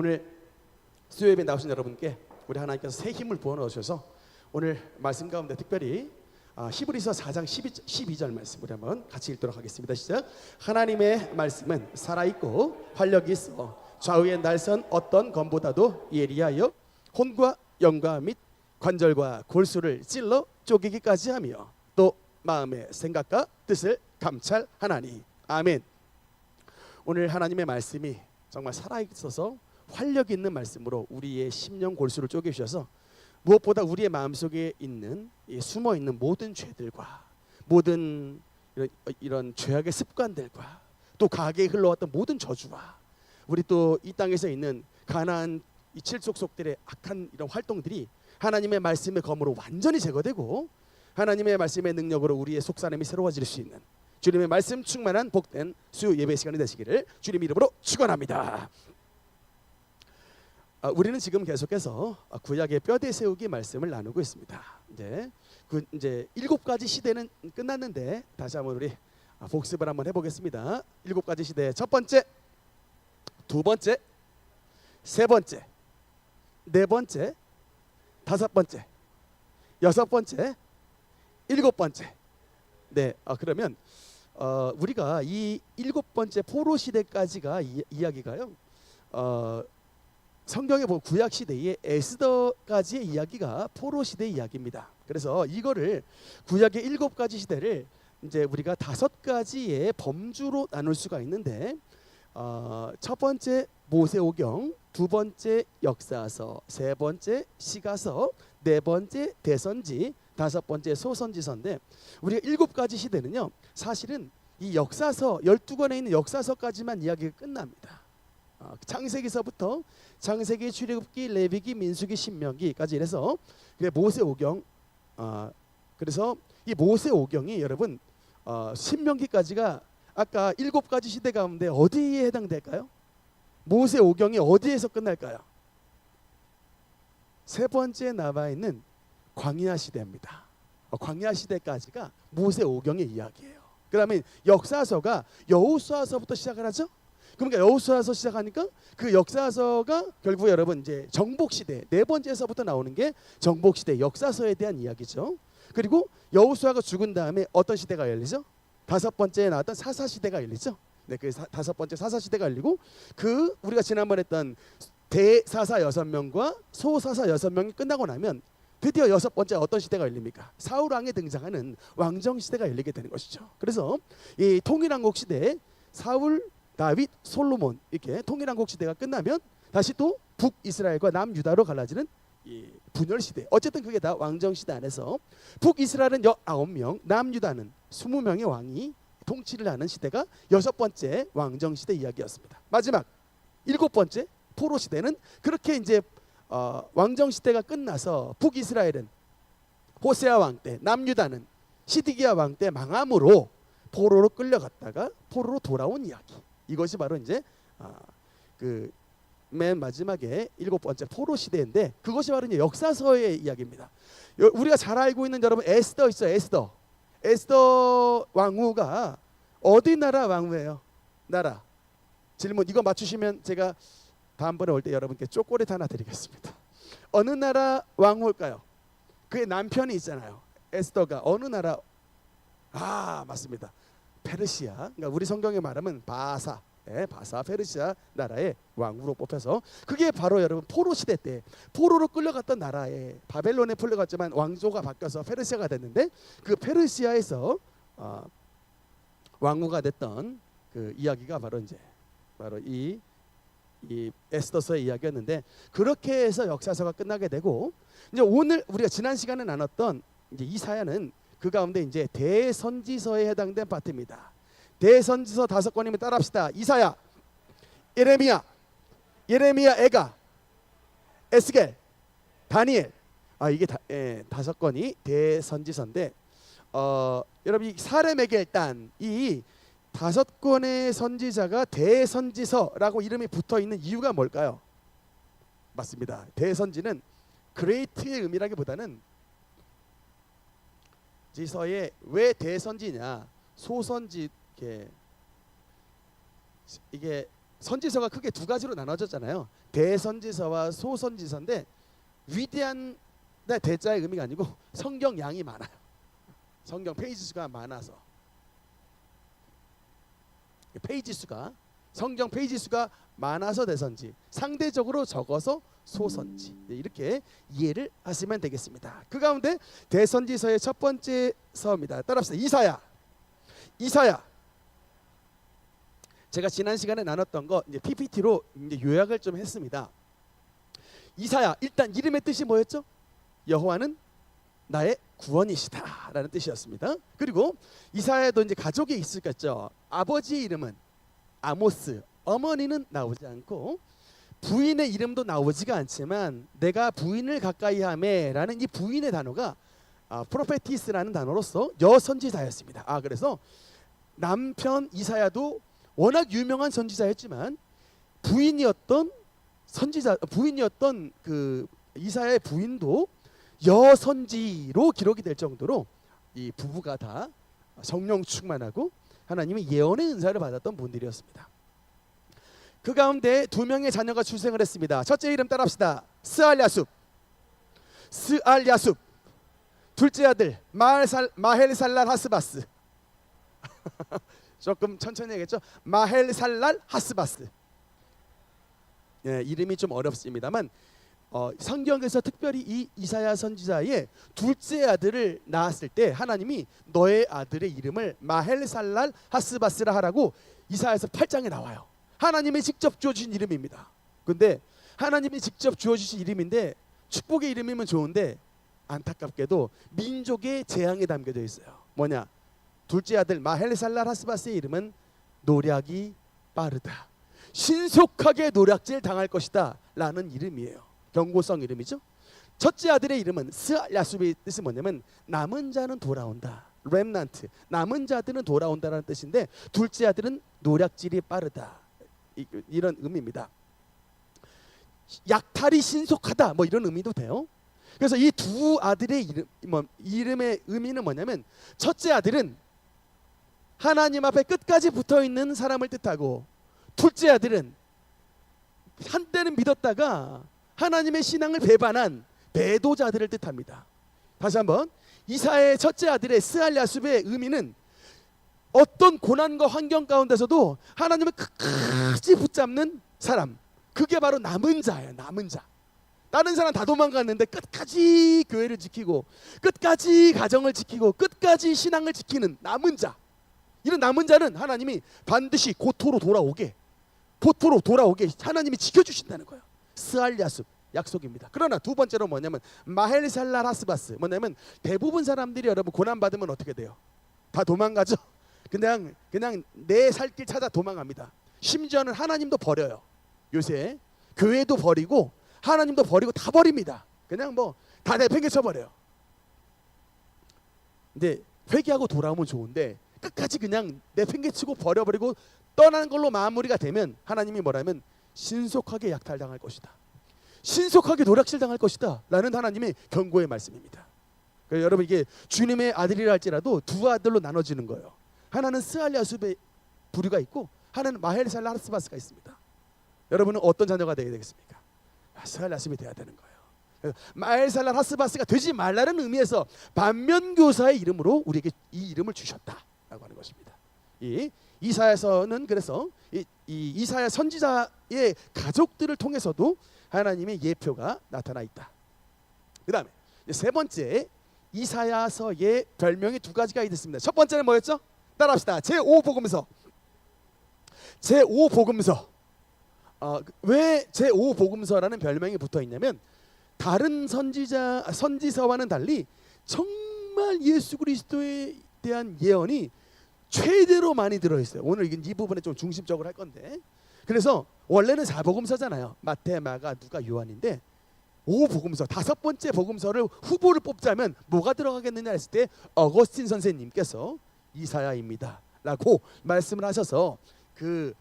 오늘 수요예배 나오신 여러분께 우리 하나님께서 새 힘을 부어넣으셔서 오늘 말씀 가운데 특별히 히브리서 4장 12절 말씀 우리 한번 같이 읽도록 하겠습니다. 시작. 하나님의 말씀은 살아있고 활력이 있어 좌우의 날선 어떤 검보다도 예리하여 혼과 영과 및 관절과 골수를 찔러 쪼개기까지 하며 또 마음의 생각과 뜻을 감찰하나니. 아멘. 오늘 하나님의 말씀이 정말 살아있어서 활력 있는 말씀으로 우리의 심령 골수를 쪼개주셔서 무엇보다 우리의 마음속에 있는 숨어 있는 모든 죄들과 모든 이런 죄악의 습관들과 또 과거에 흘러왔던 모든 저주와 우리 또 이 땅에서 있는 가나안 이 칠족속들의 악한 이런 활동들이 하나님의 말씀의 검으로 완전히 제거되고 하나님의 말씀의 능력으로 우리의 속사람이 새로워질 수 있는 주님의 말씀 충만한 복된 수요 예배 시간이 되시기를 주님 이름으로 축원합니다. 우리는 지금 계속해서 구약의 뼈대 세우기 말씀을 나누고 있습니다. 이제 7가지 시대는 끝났는데 다시 한번 우리 복습을 한번 해보겠습니다. 7가지 시대 첫 번째, 두 번째, 세 번째, 네 번째, 다섯 번째, 여섯 번째, 일곱 번째. 네, 그러면 우리가 이 7번째 포로 시대까지가 이야기가요. 성경에 보면 구약 시대의 에스더까지의 이야기가 포로 시대의 이야기입니다. 그래서 이거를 구약의 7가지 시대를 이제 우리가 5가지의 범주로 나눌 수가 있는데 첫 번째 모세오경, 두 번째 역사서, 세 번째 시가서, 네 번째 대선지, 다섯 번째 소선지서인데 우리가 7가지 시대는요 사실은 이 역사서 12권에 있는 역사서까지만 이야기가 끝납니다. 창세기서부터 창세기, 출애굽기, 레위기, 민수기, 신명기까지 이래서 모세오경. 그래서 이 모세오경이 여러분 신명기까지가 아까 7가지 시대 가운데 어디에 해당될까요? 모세오경이 어디에서 끝날까요? 세 번째 나와 있는 광야 시대입니다. 광야 시대까지가 모세오경의 이야기예요. 그다음에 역사서가 여호수아서부터 시작을 하죠. 그러니까 여호수아서 시작하니까 그 역사서가 결국 여러분 이제 정복 시대 네 번째에서부터 나오는 게 정복 시대 역사서에 대한 이야기죠. 그리고 여호수아가 죽은 다음에 어떤 시대가 열리죠? 다섯 번째에 나왔던 사사 시대가 열리죠. 네, 그 다섯 번째 사사 시대가 열리고 그 우리가 지난번에 했던 대사사 6명과 소사사 6명이 끝나고 나면 드디어 6번째 어떤 시대가 열립니까? 사울 왕에 등장하는 왕정 시대가 열리게 되는 것이죠. 그래서 이 통일왕국 시대에 사울, 다윗, 솔로몬 이렇게 통일왕국 시대가 끝나면 다시 또 북이스라엘과 남유다로 갈라지는 이 분열 시대. 어쨌든 그게 다 왕정 시대 안에서 북이스라엘은 19명, 남유다는 20명의 왕이 통치를 하는 시대가 6번째 왕정 시대 이야기였습니다. 마지막 7번째 포로 시대는 그렇게 이제 왕정 시대가 끝나서 북이스라엘은 호세아 왕 때, 남유다는 시드기야 왕 때 망함으로 포로로 끌려갔다가 포로로 돌아온 이야기. 이것이 바로 이제 그 맨 마지막에 7번째 포로 시대인데 그것이 바로 이제 역사서의 이야기입니다. 우리가 잘 알고 있는 여러분 에스더 있어요. 에스더 왕후가 어디 나라 왕후예요? 나라. 질문 이거 맞추시면 제가 다음번에 올 때 여러분께 초콜릿 하나 드리겠습니다. 어느 나라 왕후일까요? 그의 남편이 있잖아요. 에스더가 어느 나라? 맞습니다. 페르시아. 그러니까 우리 성경에 말하면 바사, 바사 페르시아 나라의 왕후로 뽑혀서 그게 바로 여러분 포로 시대 때 포로로 끌려갔던 나라에 바벨론에 풀려갔지만 왕조가 바뀌어서 페르시아가 됐는데 그 페르시아에서 왕후가 됐던 그 이야기가 바로 이제 바로 이 에스더서의 이야기였는데 그렇게 해서 역사서가 끝나게 되고 이제 오늘 우리가 지난 시간에 나눴던 이제 이사야는 그 가운데 이제 대선지서에 해당된 파트입니다. 대선지서 5권이면 따라합시다. 이사야, 예레미야, 에가, 에스겔, 다니엘. 이게 5권이 대선지서인데 여러분 이 사렘에게 일단 이 5권의 선지자가 대선지서라고 이름이 붙어있는 이유가 뭘까요? 맞습니다. 대선지는 그레이트의 의미라기보다는 지서에 왜 대선지냐 소선지 이게 선지서가 크게 두 가지로 나눠졌잖아요. 대선지서와 소선지서인데 위대한 대자의 의미가 아니고 성경 양이 많아요. 성경 페이지 수가 많아서 페이지 수가 성경 페이지 수가 많아서 대선지, 상대적으로 적어서 소선지, 이렇게 이해를 하시면 되겠습니다. 그 가운데 대선지서의 첫 번째 서입니다. 따라합시다. 이사야. 제가 지난 시간에 나눴던 거 이제 PPT로 이제 요약을 좀 했습니다. 이사야, 일단 이름의 뜻이 뭐였죠? 여호와는 나의 구원이시다라는 뜻이었습니다. 그리고 이사야도 이제 가족이 있었겠죠. 아버지의 이름은 아모스, 어머니는 나오지 않고 부인의 이름도 나오지가 않지만 내가 부인을 가까이 하매라는 이 부인의 단어가 프로페티스라는 단어로서 여선지자였습니다. 그래서 남편 이사야도 워낙 유명한 선지자였지만 부인이었던 그 이사야의 부인도 여선지로 기록이 될 정도로 이 부부가 다 성령 충만하고 하나님의 예언의 은사를 받았던 분들이었습니다. 그 가운데 두 명의 자녀가 출생을 했습니다. 첫째 이름 따라합시다. 스알야숲. 둘째 아들 마헬살랄 하스바스. 조금 천천히 하겠죠. 마헬살랄 하스바스. 이름이 좀 어렵습니다만 성경에서 특별히 이 이사야 선지자의 둘째 아들을 낳았을 때 하나님이 너의 아들의 이름을 마헬살랄 하스바스라 하라고 이사야서 8장에 나와요. 하나님이 직접 주어주신 이름입니다. 근데 하나님이 직접 주어주신 이름인데 축복의 이름이면 좋은데 안타깝게도 민족의 재앙에 담겨져 있어요. 뭐냐? 둘째 아들 마헬살랄 하스바스의 이름은 노략이 빠르다, 신속하게 노략질 당할 것이다 라는 이름이에요. 경고성 이름이죠. 첫째 아들의 이름은 스야숲의 뜻이 뭐냐면 남은 자는 돌아온다, 렘넌트, 남은 자들은 돌아온다라는 뜻인데 둘째 아들은 노략질이 빠르다, 이런 의미입니다. 약탈이 신속하다, 뭐 이런 의미도 돼요. 그래서 이 두 아들의 이름의 의미는 뭐냐면 첫째 아들은 하나님 앞에 끝까지 붙어있는 사람을 뜻하고 둘째 아들은 한때는 믿었다가 하나님의 신앙을 배반한 배도자들을 뜻합니다. 다시 한번, 이사야의 첫째 아들의 스알야숲의 의미는 어떤 고난과 환경 가운데서도 하나님을 끝까지 붙잡는 사람, 그게 바로 남은 자예요. 남은 자. 다른 사람 다 도망갔는데 끝까지 교회를 지키고 끝까지 가정을 지키고 끝까지 신앙을 지키는 남은 자. 이런 남은 자는 하나님이 반드시 고토로 돌아오게 하나님이 지켜주신다는 거예요. 스알야숲 약속입니다. 그러나 두 번째로 뭐냐면 마헬살랄 하스바스, 뭐냐면 대부분 사람들이 여러분 고난 받으면 어떻게 돼요? 다 도망가죠. 그냥 내 살 길 찾아 도망갑니다. 심지어는 하나님도 버려요. 요새 교회도 버리고 하나님도 버리고 다 버립니다. 그냥 뭐 다 내팽개쳐 버려요. 근데 회개하고 돌아오면 좋은데 끝까지 그냥 내팽개치고 버려버리고 떠나는 걸로 마무리가 되면 하나님이 뭐라면 신속하게 약탈당할 것이다, 신속하게 노략질 당할 것이다 라는 하나님의 경고의 말씀입니다. 그래서 여러분, 이게 주님의 아들이라 할지라도 두 아들로 나눠지는 거예요. 하나는 스알야숲의 부류가 있고 하나는 마헬살랄 하스바스가 있습니다. 여러분은 어떤 자녀가 되어야 되겠습니까? 스알야숲이 돼야 되는 거예요. 마헬살랄 하스바스가 되지 말라는 의미에서 반면교사의 이름으로 우리에게 이 이름을 주셨다라고 하는 것입니다. 이 이사야서는 그래서 이 이사야 선지자의 가족들을 통해서도 하나님의 예표가 나타나 있다. 그 다음에 세 번째, 이사야서의 별명이 두 가지가 있습니다. 첫 번째는 뭐였죠? 따라합시다. 제5복음서. 왜 제5복음서라는 별명이 붙어 있냐면 다른 선지서와는 달리 정말 예수 그리스도에 대한 예언이 최대로 많이 들어있어요. 오늘 이 부분에 좀 중심적으로 할 건데, 그래서 원래는 4복음서잖아요. 마태, 마가, 누가, 요한인데 5복음서, 다섯 번째 복음서를 후보를 뽑자면 뭐가 들어가겠느냐 했을 때 어거스틴 선생님께서 이사야입니다 라고 말씀을 하셔서 그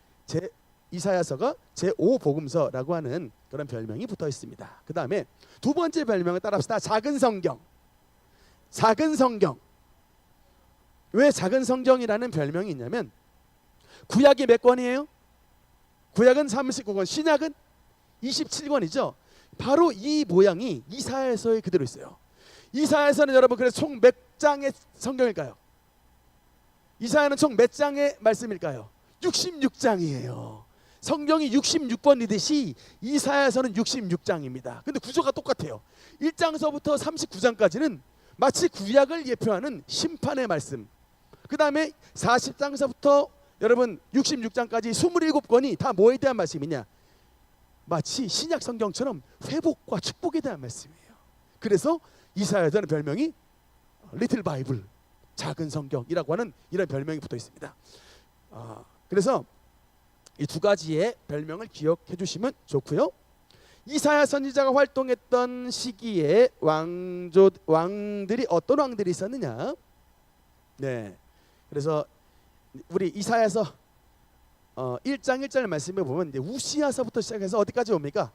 이사야서가 제5복음서라고 하는 그런 별명이 붙어 있습니다. 그 다음에 두 번째 별명을 따라합시다. 작은 성경. 왜 작은 성경이라는 별명이 있냐면 구약이 몇 권이에요? 구약은 39권, 신약은 27권이죠. 바로 이 모양이 이사야서에 그대로 있어요. 이사야서는 여러분 그래서 총 몇 장의 성경일까요? 이사야는 총 몇 장의 말씀일까요? 66장이에요. 성경이 66권이듯이 이사야서는 66장입니다. 근데 구조가 똑같아요. 1장서부터 39장까지는 마치 구약을 예표하는 심판의 말씀. 그 다음에 40장서부터 여러분 66장까지 27권이 다 뭐에 대한 말씀이냐? 마치 신약 성경처럼 회복과 축복에 대한 말씀이에요. 그래서 이사야서는 별명이 리틀 바이블, 작은 성경이라고 하는 이런 별명이 붙어 있습니다. 그래서 이 두 가지의 별명을 기억해 주시면 좋고요. 이사야 선지자가 활동했던 시기에 왕들이 어떤 왕들이 있었느냐? 네, 그래서 우리 이사야서 1장 1절 말씀에 보면 이제 우시야서부터 시작해서 어디까지 옵니까?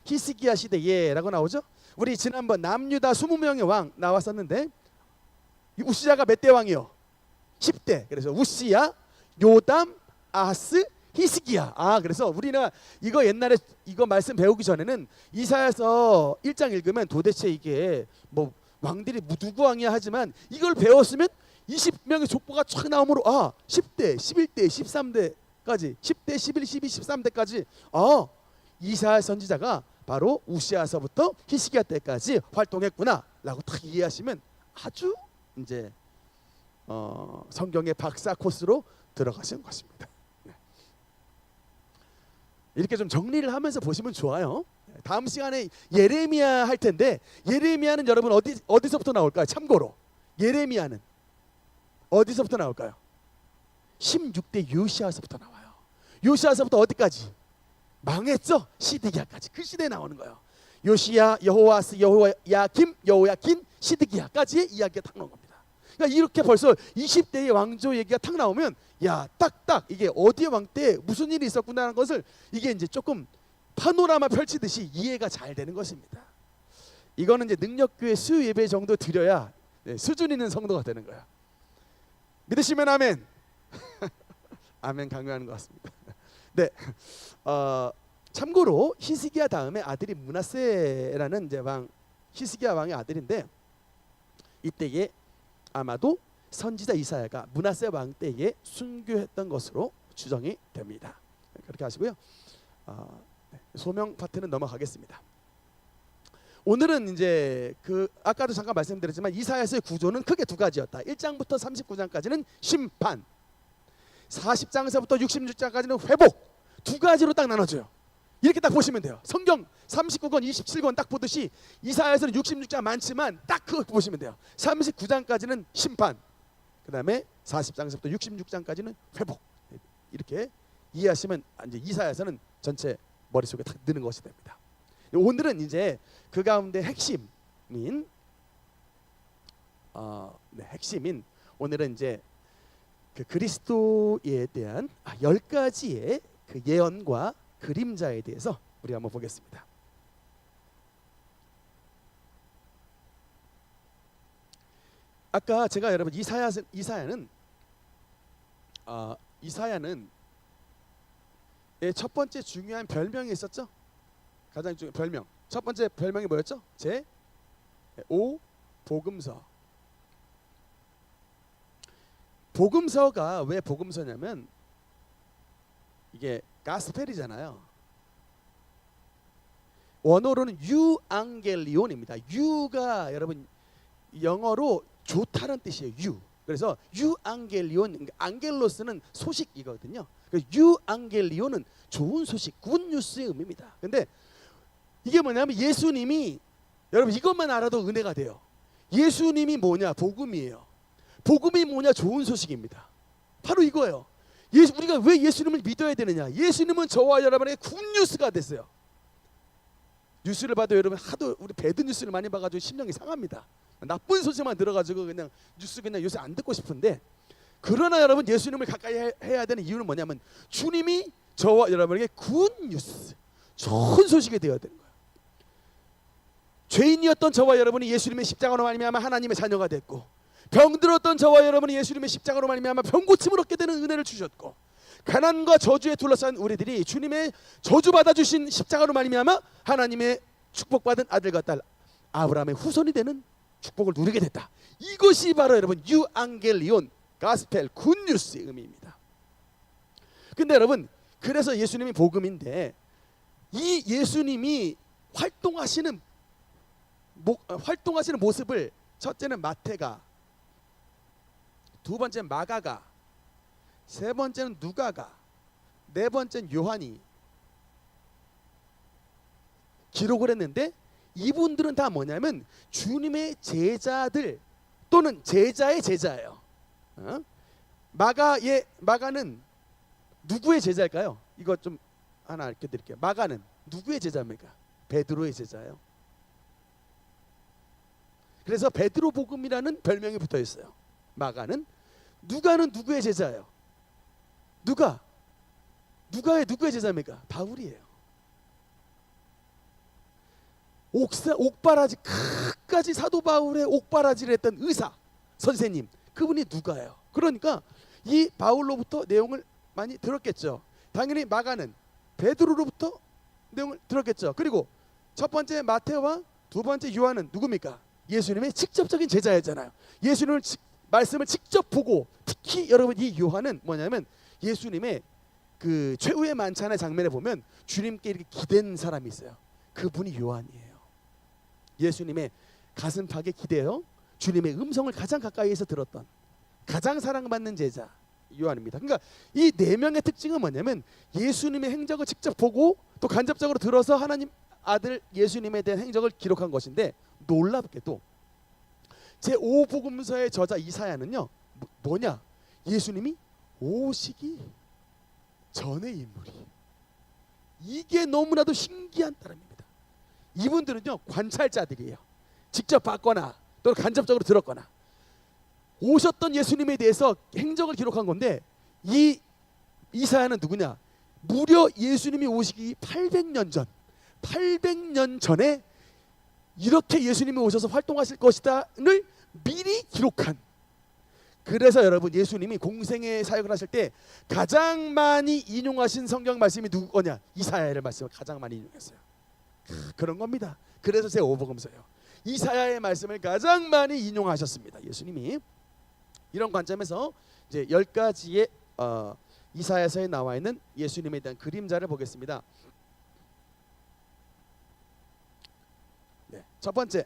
히스기야 시대에라고 나오죠. 우리 지난번 남유다 20명의 왕 나왔었는데 우시야가 몇 대 왕이요? 10대. 그래서 우시야, 요담, 아하스, 히스기야. 그래서 우리는 이거 옛날에 이거 말씀 배우기 전에는 이사야서 1장 읽으면 도대체 이게 뭐 왕들이 누구 왕이야 하지만 이걸 배웠으면 20명의 족보가 쫙 나오므로 10대, 11대, 13대까지 10대, 11, 12, 13대까지 이사야 선지자가 바로 우시야서부터 히스기야 때까지 활동했구나라고 딱 이해하시면 아주 이제 성경의 박사 코스로 들어가시는 것입니다. 이렇게 좀 정리를 하면서 보시면 좋아요. 다음 시간에 예레미야 할 텐데 예레미야는 여러분 어디서부터 나올까요? 참고로 예레미야는 어디서부터 나올까요? 16대 요시야서부터 나와요. 요시야서부터 어디까지? 망했죠? 시드기야까지. 그 시대에 나오는 거예요. 요시야, 여호와스, 여호야김, 여호야킨, 시드기야까지의 이야기가 딱 나온 겁니다. 그러니까 이렇게 벌써 20대의 왕조 얘기가 탁 나오면 딱딱 이게 어디의 왕 때 무슨 일이 있었구나라는 것을 이게 이제 조금 파노라마 펼치듯이 이해가 잘 되는 것입니다. 이거는 이제 능력교회 수요 예배 정도 드려야 수준 있는 성도가 되는 거야. 믿으시면 아멘. 아멘 강요하는 것 같습니다. 네, 참고로 히스기야 다음에 아들이 므낫세라는 이제 왕, 히스기야 왕의 아들인데 이때에 아마도 선지자 이사야가 므낫세 왕 때에 순교했던 것으로 추정이 됩니다. 그렇게 하시고요. 소명 파트는 넘어가겠습니다. 오늘은 이제 아까도 잠깐 말씀드렸지만 이사야서의 구조는 크게 두 가지였다. 1장부터 39장까지는 심판, 40장에서부터 66장까지는 회복, 두 가지로 딱 나눠져요. 이렇게 딱 보시면 돼요. 성경 39권 27권 딱 보듯이 이사야서는 66장 많지만 딱 그거 보시면 돼요. 39장까지는 심판, 그 다음에 40장에서부터 66장까지는 회복. 이렇게 이해하시면 이제 이사야서는 전체 머릿속에 딱 드는 것이 됩니다. 오늘은 이제 그 가운데 핵심인 오늘은 이제 그 그리스도에 대한 10가지의 그 예언과 그림자에 대해서 우리 한번 보겠습니다. 아까 제가 여러분 이사야는 첫 번째 중요한 별명이 있었죠. 가장 중요한 별명. 첫 번째 별명이 뭐였죠? 복음서. 복음서가 왜 복음서냐면 이게 가스펠이잖아요. 원어로는 유앙겔리온입니다. 유가 여러분 영어로 좋다는 뜻이에요. 유. 그래서 유앙겔리온, 앙겔로스는 소식이거든요. 유앙겔리온은 좋은 소식, 굿뉴스의 의미입니다. 근데 이게 뭐냐면 예수님이 여러분 이것만 알아도 은혜가 돼요. 예수님이 뭐냐? 복음이에요. 복음이 뭐냐? 좋은 소식입니다. 바로 이거예요. 우리가 왜 예수님을 믿어야 되느냐? 예수님은 저와 여러분의 굿뉴스가 됐어요. 뉴스를 봐도 여러분 하도 우리 배드 뉴스를 많이 봐가지고 심령이 상합니다. 나쁜 소식만 들어가지고 그냥 뉴스 그냥 요새 안 듣고 싶은데, 그러나 여러분 예수님을 가까이 해야 되는 이유는 뭐냐면 주님이 저와 여러분에게 굿뉴스, 좋은 소식이 되어야 되는 거예요. 죄인이었던 저와 여러분이 예수님의 십자가로 말미암아 하나님의 자녀가 됐고, 병들었던 저와 여러분이 예수님의 십자가로 말미암아 병고침을 얻게 되는 은혜를 주셨고, 가난과 저주에 둘러싼 우리들이 주님의 저주받아 주신 십자가로 말미암아 하나님의 축복받은 아들과 딸 아브라함의 후손이 되는 축복을 누리게 됐다. 이것이 바로 여러분 유앙겔리온 가스펠 굿뉴스의 의미입니다. 근데 여러분, 그래서 예수님이 복음인데 이 예수님이 활동하시는 모습을 첫째는 마태가, 두 번째는 마가가, 세 번째는 누가가, 네 번째는 요한이 기록을 했는데, 이분들은 다 뭐냐면 주님의 제자들 또는 제자의 제자예요. 마가는 누구의 제자일까요? 이거 좀 하나 알려드릴게요. 마가는 누구의 제자입니까? 베드로의 제자예요. 그래서 베드로 복음이라는 별명이 붙어 있어요. 마가는. 누가는 누구의 제자예요? 누가의 제자입니까? 바울이에요. 옥바라지 끝까지 사도 바울의 옥바라지를 했던 의사 선생님, 그분이 누가예요. 그러니까 이 바울로부터 내용을 많이 들었겠죠. 당연히 마가는 베드로로부터 내용을 들었겠죠. 그리고 첫 번째 마태와 두 번째 요한은 누굽니까? 예수님의 직접적인 제자였잖아요. 예수님을 말씀을 직접 보고, 특히 여러분 이 요한은 뭐냐면 예수님의 그 최후의 만찬의 장면에 보면 주님께 이렇게 기댄 사람이 있어요. 그분이 요한이에요. 예수님의 가슴팍에 기대어 주님의 음성을 가장 가까이에서 들었던, 가장 사랑받는 제자 요한입니다. 그러니까 이 네 명의 특징은 뭐냐면 예수님의 행적을 직접 보고 또 간접적으로 들어서 하나님 아들 예수님에 대한 행적을 기록한 것인데, 놀랍게도 제5복음서의 저자 이사야는요 뭐냐, 예수님이 오시기 전의 인물이, 이게 너무나도 신기한 따름입니다. 이분들은요 관찰자들이에요. 직접 봤거나 또 간접적으로 들었거나 오셨던 예수님에 대해서 행적을 기록한 건데, 이 이사야는 누구냐, 무려 예수님이 오시기 800년 전에 이렇게 예수님이 오셔서 활동하실 것이다를 미리 기록한. 그래서 여러분 예수님이 공생의 사역을 하실 때 가장 많이 인용하신 성경 말씀이 누구냐, 이사야의 말씀을 가장 많이 인용했어요. 그런 겁니다. 그래서 제 5복음서예요. 이사야의 말씀을 가장 많이 인용하셨습니다. 예수님이. 이런 관점에서 이제 10가지의 이사야서에 나와 있는 예수님에 대한 그림자를 보겠습니다. 네, 첫 번째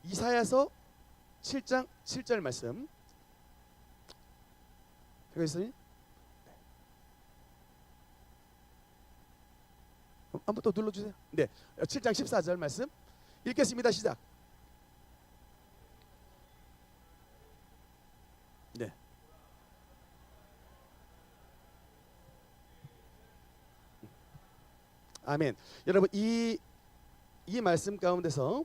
이사야서 7장 7절 말씀. 여기서 한번 또 눌러주세요. 네, 7장 14절 말씀 읽겠습니다. 시작. 네. 아멘. 여러분 이 말씀 가운데서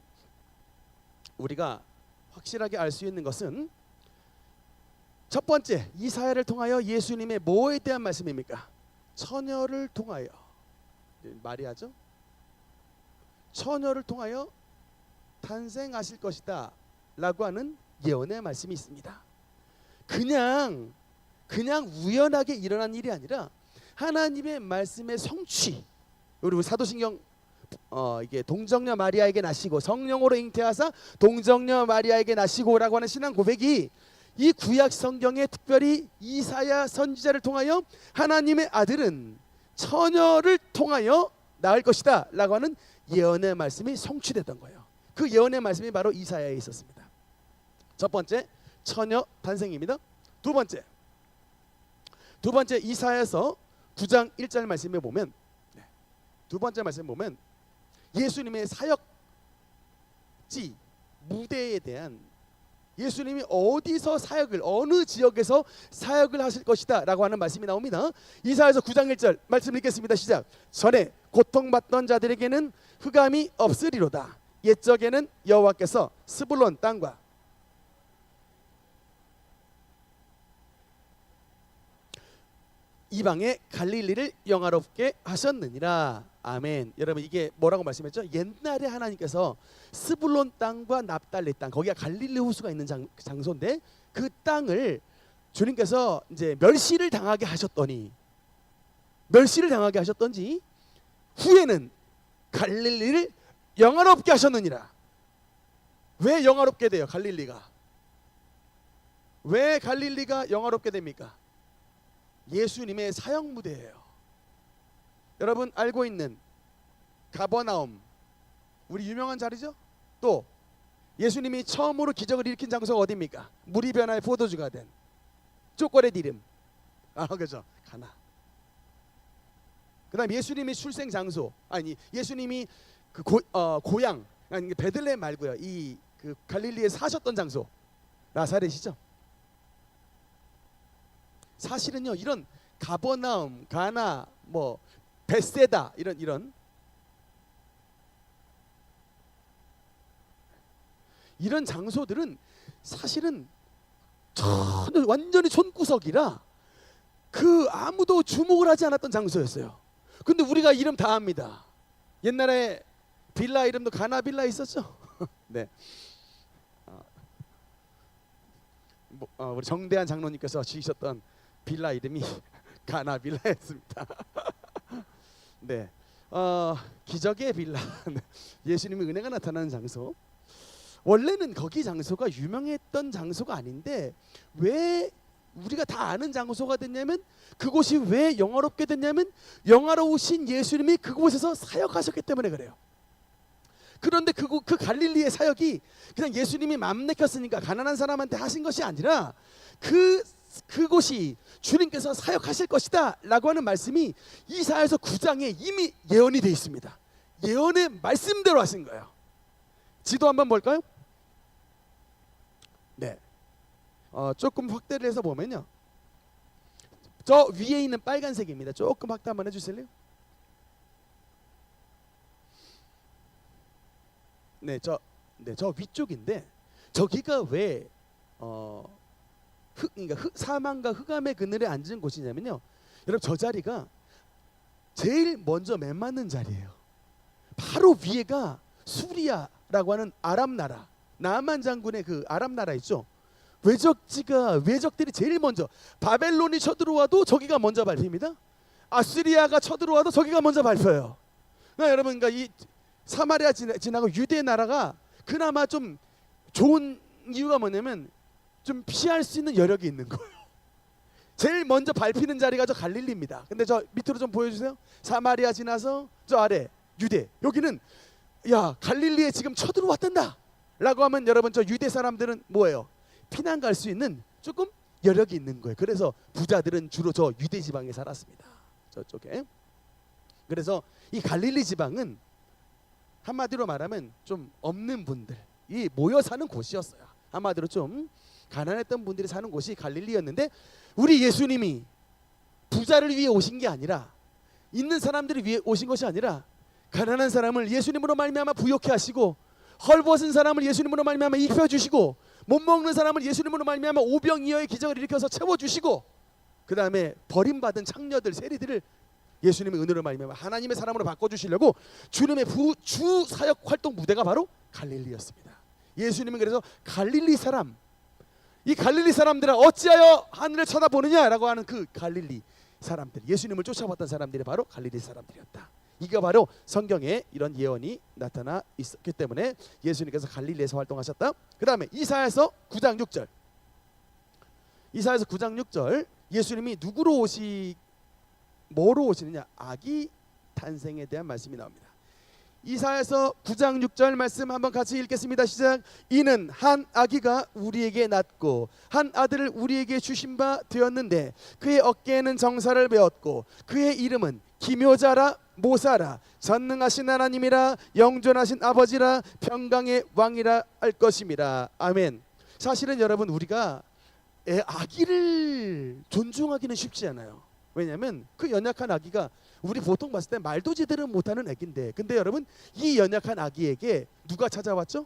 우리가 확실하게 알 수 있는 것은, 첫 번째 이사야를 통하여 예수님의 뭐에 대한 말씀입니까? 처녀를 통하여, 마리아죠. 처녀를 통하여 탄생하실 것이다 라고 하는 예언의 말씀이 있습니다. 그냥 우연하게 일어난 일이 아니라 하나님의 말씀의 성취. 우리 사도신경 이게 동정녀 마리아에게 나시고 성령으로 잉태하사 동정녀 마리아에게 나시고라고 하는 신앙 고백이 이 구약 성경에 특별히 이사야 선지자를 통하여 하나님의 아들은 처녀를 통하여 낳을 것이다 라고 하는 예언의 말씀이 성취됐던 거예요. 그 예언의 말씀이 바로 이사야에 있었습니다. 첫 번째 처녀 탄생입니다. 두 번째 이사야서 9장 1절 말씀에 보면, 두 번째 말씀에 보면 예수님의 사역지 무대에 대한, 예수님이 어디서 사역을, 어느 지역에서 사역을 하실 것이다 라고 하는 말씀이 나옵니다. 이사야서 9장 1절 말씀 읽겠습니다. 시작. 전에 고통받던 자들에게는 흑암이 없으리로다. 옛적에는 여호와께서 스불론 땅과 이방의 갈릴리를 영화롭게 하셨느니라. 아멘. 여러분 이게 뭐라고 말씀했죠? 옛날에 하나님께서 스불론 땅과 납달리 땅, 거기가 갈릴리 호수가 있는 장소인데 그 땅을 주님께서 이제 멸시를 당하게 하셨던지 후에는 갈릴리를 영화롭게 하셨느니라. 왜 영화롭게 돼요? 갈릴리가 왜 갈릴리가 영화롭게 됩니까? 예수님의 사역 무대예요. 여러분 알고 있는 가버나움, 우리 유명한 자리죠. 또 예수님이 처음으로 기적을 일으킨 장소가 어디입니까? 물이 변화의 포도주가 된 쪼꼬렛 이름, 그죠? 가나. 그다음 예수님이 출생 장소, 아니 예수님이 그 고향, 아니 베들레헴 말고요, 이 그 갈릴리에 사셨던 장소 나사렛이죠. 사실은요, 이런 가버나움, 가나, 뭐 벳세다 이런 장소들은 사실은 전혀 완전히 촌구석이라 그 아무도 주목을 하지 않았던 장소였어요. 근데 우리가 이름 다 압니다. 옛날에 빌라 이름도 가나 빌라 있었죠. 네. 우리 정대한 장로님께서 지으셨던 빌라 이름이 가나 빌라였습니다. 네. 기적의 빌라. 예수님의 은혜가 나타나는 장소. 원래는 거기 장소가 유명했던 장소가 아닌데 왜 우리가 다 아는 장소가 됐냐면, 그곳이 왜 영화롭게 됐냐면 영화로우신 예수님이 그곳에서 사역하셨기 때문에 그래요. 그런데 그 갈릴리의 사역이 그냥 예수님이 맘 내켰으니까 가난한 사람한테 하신 것이 아니라 그곳이 주님께서 사역하실 것이다 라고 하는 말씀이 이사야서 9장에 이미 예언이 되어 있습니다. 예언의 말씀대로 하신 거예요. 지도 한번 볼까요? 네. 조금 확대를 해서 보면요, 저 위에 있는 빨간색입니다. 조금 확대 한번 해주실래요? 저 위쪽인데 저기가 왜 그러니까 사망과 흑암의 그늘에 앉은 곳이냐면요, 여러분 저 자리가 제일 먼저 맨 맞는 자리예요. 바로 위에가 수리아라고 하는 아람 나라, 나만 장군의 그 아람 나라 있죠. 외적들이 제일 먼저, 바벨론이 쳐들어와도 저기가 먼저 밟힙니다. 아시리아가 쳐들어와도 저기가 먼저 밟혀요. 그러니까 여러분, 그러니까 이 사마리아 지나고 유대 나라가 그나마 좀 좋은 이유가 뭐냐면 좀 피할 수 있는 여력이 있는 거예요. 제일 먼저 밟히는 자리가 저 갈릴리입니다. 근데 저 밑으로 좀 보여주세요. 사마리아 지나서 저 아래 유대, 여기는 야 갈릴리에 지금 쳐들어왔단다 라고 하면 여러분 저 유대 사람들은 뭐예요? 피난 갈 수 있는 조금 여력이 있는 거예요. 그래서 부자들은 주로 저 유대 지방에 살았습니다. 저쪽에. 그래서 이 갈릴리 지방은 한마디로 말하면 좀 없는 분들이 모여 사는 곳이었어요. 한마디로 좀 가난했던 분들이 사는 곳이 갈릴리였는데, 우리 예수님이 부자를 위해 오신 게 아니라, 있는 사람들을 위해 오신 것이 아니라, 가난한 사람을 예수님으로 말미암아 부욕해 하시고, 헐벗은 사람을 예수님으로 말미암아 입혀 주시고, 못 먹는 사람을 예수님으로 말미암아 오병이어의 기적을 일으켜서 채워 주시고, 그 다음에 버림받은 창녀들, 세리들을 예수님의 은혜로 말미암아 하나님의 사람으로 바꿔주시려고 주님의 주 사역 활동 무대가 바로 갈릴리였습니다. 예수님은 그래서 갈릴리 사람, 이 갈릴리 사람들아 어찌하여 하늘을 쳐다보느냐라고 하는 그 갈릴리 사람들, 예수님을 쫓아봤던 사람들이 바로 갈릴리 사람들이었다. 이게 바로 성경에 이런 예언이 나타나 있었기 때문에 예수님께서 갈릴리에서 활동하셨다. 그 다음에 이사야서 9장 6절, 이사야서 9장 6절, 예수님이 뭐로 오시느냐? 아기 탄생에 대한 말씀이 나옵니다. 이사야서 9장 6절 말씀 한번 같이 읽겠습니다. 시작. 이는 한 아기가 우리에게 낳고 한 아들을 우리에게 주신 바 되었는데 그의 어깨에는 정사를 메었고 그의 이름은 기묘자라 모사라 전능하신 하나님이라 영존하신 아버지라 평강의 왕이라 할 것입니다. 아멘. 사실은 여러분 우리가 아기를 존중하기는 쉽지 않아요. 왜냐하면 그 연약한 아기가 우리 보통 봤을 때 말도 제대로 못하는 아기인데, 근데 여러분 이 연약한 아기에게 누가 찾아왔죠?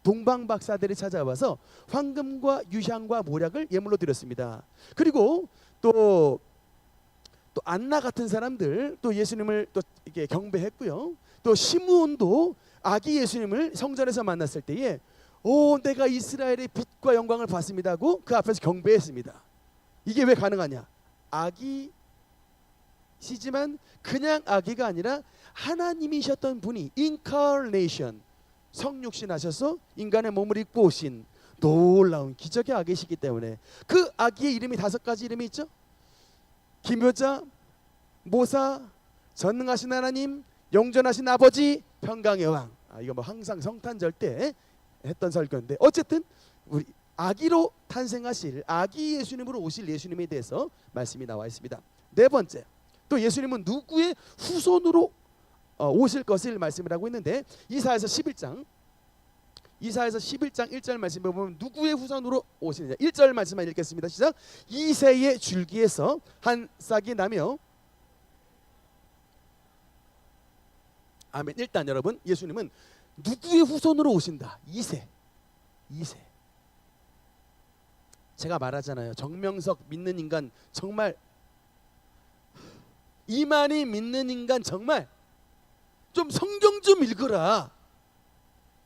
동방박사들이 찾아와서 황금과 유향과 모략을 예물로 드렸습니다. 그리고 또 안나 같은 사람들 또 예수님을 또 이렇게 경배했고요. 또 시므온도 아기 예수님을 성전에서 만났을 때에 내가 이스라엘의 빛과 영광을 봤습니다 하고 그 앞에서 경배했습니다. 이게 왜 가능하냐? 아기시지만 그냥 아기가 아니라 하나님이셨던 분이 인카네이션, 성육신 하셔서 인간의 몸을 입고 오신 놀라운 기적의 아기시기 때문에 그 아기의 이름이 5가지 이름이 있죠. 기묘자, 모사, 전능하신 하나님, 영존하신 아버지, 평강의 왕. 이거 뭐 항상 성탄절 때 했던 설교인데, 어쨌든 우리 아기로 탄생하실, 아기 예수님으로 오실 예수님에 대해서 말씀이 나와 있습니다. 네 번째, 또 예수님은 누구의 후손으로 오실 것을 말씀을 하고 있는데, 이사야서 11장 1절 말씀에 보면 누구의 후손으로 오시느냐. 1절 말씀만 읽겠습니다. 시작. 이새의 줄기에서 한 싹이 나며. 아멘. 일단 여러분, 예수님은 누구의 후손으로 오신다. 이새. 제가 말하잖아요. 정명석 믿는 인간 정말, 이만희 믿는 인간 정말 좀 성경 좀 읽어라.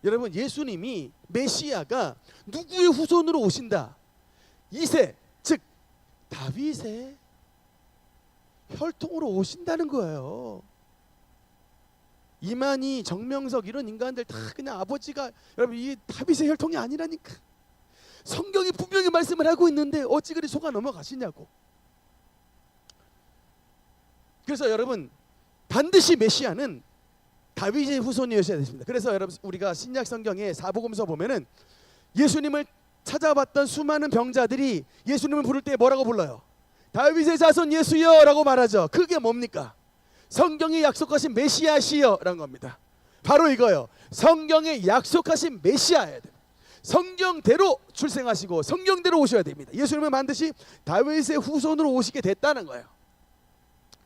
여러분, 예수님이 메시아가 누구의 후손으로 오신다. 이새, 즉 다윗의 혈통으로 오신다는 거예요. 이만희, 정명석 이런 인간들 다 그냥 아버지가, 여러분, 이 다윗의 혈통이 아니라니까. 성경이 분명히 말씀을 하고 있는데 어찌 그리 속아 넘어가시냐고. 그래서 여러분, 반드시 메시아는 다윗의 후손이어셔야 됩니다. 그래서 여러분, 우리가 신약 성경에 사복음서 보면은 예수님을 찾아봤던 수많은 병자들이 예수님을 부를 때 뭐라고 불러요? 다윗의 자손 예수여라고 말하죠. 그게 뭡니까? 성경이 약속하신 메시아시여라는 겁니다. 바로 이거요. 성경에 약속하신 메시아예요. 성경대로 출생하시고 성경대로 오셔야 됩니다. 예수님은 반드시 다윗의 후손으로 오시게 됐다는 거예요.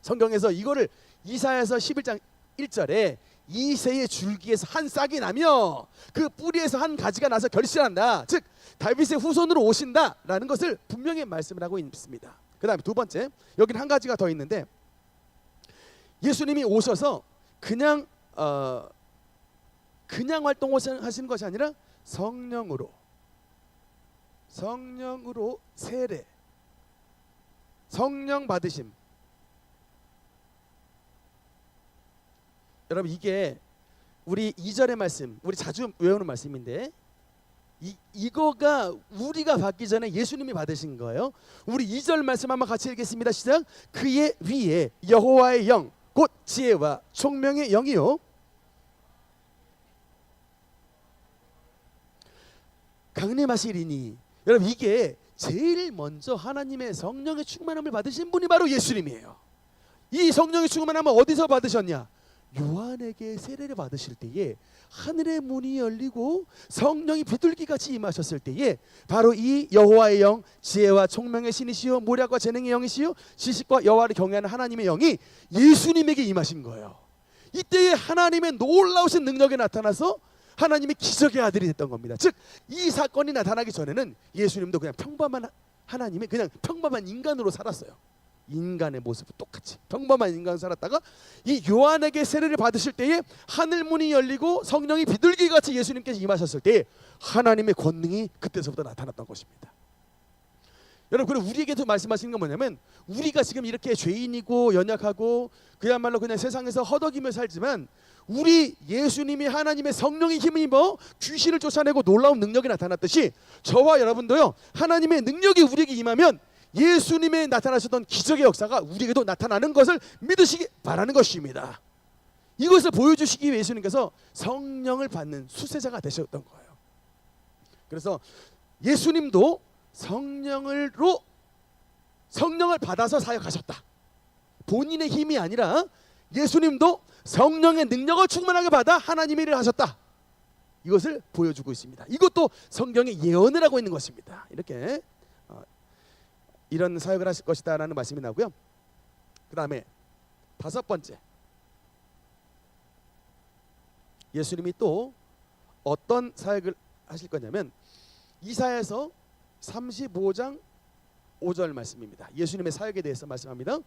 성경에서 이거를 이사야서 11장 1절에 이새의 줄기에서 한 싹이 나며 그 뿌리에서 한 가지가 나서 결실한다. 즉 다윗의 후손으로 오신다라는 것을 분명히 말씀을 하고 있습니다. 그 다음에 두 번째, 여기는 한 가지가 더 있는데, 예수님이 오셔서 그냥 활동하시는 것이 아니라 성령으로 세례, 성령 받으심. 여러분, 이게 우리 2절의 말씀, 우리 자주 외우는 말씀인데, 이거가 우리가 받기 전에 예수님이 받으신 거예요. 우리 2절 말씀 한번 같이 읽겠습니다. 시작. 그의 위에 여호와의 영, 곧 지혜와 총명의 영이요, 강림하시리니. 여러분, 이게 제일 먼저 하나님의 성령의 충만함을 받으신 분이 바로 예수님이에요. 이 성령의 충만함은 어디서 받으셨냐? 요한에게 세례를 받으실 때에 하늘의 문이 열리고 성령이 비둘기같이 임하셨을 때에 바로 이 여호와의 영, 지혜와 총명의 신이시요 모략과 재능의 영이시요 지식과 여호와를 경외하는 하나님의 영이 예수님에게 임하신 거예요. 이때에 하나님의 놀라우신 능력이 나타나서 하나님의 기적의 아들이 됐던 겁니다. 즉 이 사건이 나타나기 전에는 예수님도 그냥 평범한 하나님의 그냥 평범한 인간으로 살았어요. 인간의 모습을 똑같이 평범한 인간 살았다가 이 요한에게 세례를 받으실 때에 하늘 문이 열리고 성령이 비둘기같이 예수님께서 임하셨을 때에 하나님의 권능이 그때서부터 나타났던 것입니다. 여러분, 그리고 우리에게도 말씀하시는 건 뭐냐면, 우리가 지금 이렇게 죄인이고 연약하고 그야말로 그냥 세상에서 허덕이며 살지만 우리 예수님이 하나님의 성령의 힘을 입어 귀신을 쫓아내고 놀라운 능력이 나타났듯이 저와 여러분도요, 하나님의 능력이 우리에게 임하면 예수님의 나타나셨던 기적의 역사가 우리에게도 나타나는 것을 믿으시기 바라는 것입니다. 이것을 보여주시기 위해 예수님께서 성령을 받는 수세자가 되셨던 거예요. 그래서 예수님도 성령을 받아서 사역하셨다. 본인의 힘이 아니라 예수님도 성령의 능력을 충만하게 받아 하나님의 일을 하셨다. 이것을 보여주고 있습니다. 이것도 성경의 예언을 하고 있는 것입니다. 이렇게 이런 사역을 하실 것이다 라는 말씀이 나오고요. 그 다음에 5번째, 예수님이 또 어떤 사역을 하실 거냐면 이사야서 35장 5절 말씀입니다. 예수님의 사역에 대해서 말씀합니다.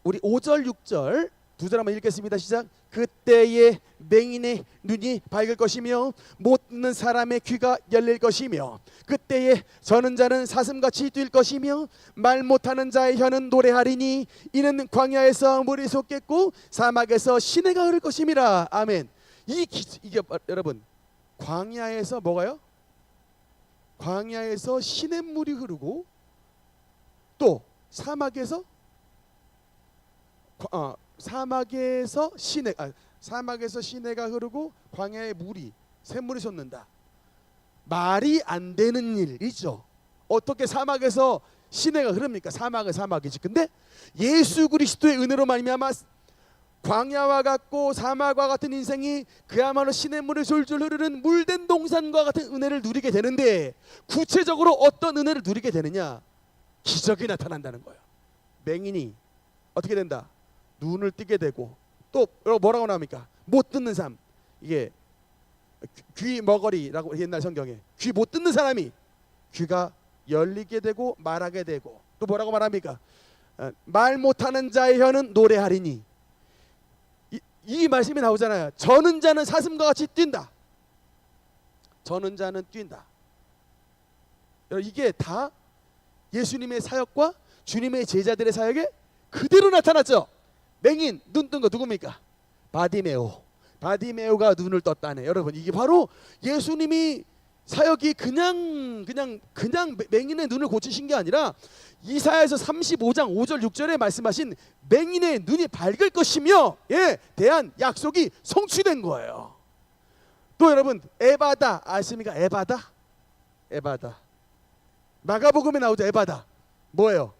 우리 5절 6절 두 절 한번 읽겠습니다. 시작. 그때에 맹인의 눈이 밝을 것이며 못 듣는 사람의 귀가 열릴 것이며 그때에 저는 자는 사슴같이 뛸 것이며 말 못하는 자의 혀는 노래하리니 이는 광야에서 물이 솟겠고 사막에서 시내가 흐를 것임이라. 아멘. 이게 여러분, 광야에서 뭐가요? 광야에서 시냇물이 흐르고 또 사막에서 사막에서 시내가 흐르고 광야에 샘물이 솟는다. 말이 안 되는 일이죠. 어떻게 사막에서 시내가 흐릅니까? 사막은 사막이지. 근데 예수 그리스도의 은혜로 말미암아 광야와 같고 사막과 같은 인생이 그야말로 시냇물이 졸졸 흐르는 물된 동산과 같은 은혜를 누리게 되는데, 구체적으로 어떤 은혜를 누리게 되느냐? 기적이 나타난다는 거예요. 맹인이 어떻게 된다? 눈을 뜨게 되고, 또 뭐라고 나옵니까? 못 듣는 삶. 이게 귀 머거리라고 옛날 성경에 귀 못 듣는 사람이 귀가 열리게 되고 말하게 되고, 또 뭐라고 말합니까? 말 못하는 자의 혀는 노래하리니. 이 말씀이 나오잖아요. 저는 자는 사슴과 같이 뛴다. 저는 자는 뛴다. 이게 다 예수님의 사역과 주님의 제자들의 사역에 그대로 나타났죠. 맹인 눈 뜬 거 누굽니까? 바디메오가 눈을 떴다네. 여러분, 이게 바로 예수님이 사역이 그냥 맹인의 눈을 고치신 게 아니라 이사야에서 35장 5절 6절에 말씀하신 맹인의 눈이 밝을 것이며 에 대한 약속이 성취된 거예요. 또 여러분, 에바다 아십니까? 에바다 마가복음에 나오죠. 에바다 뭐예요?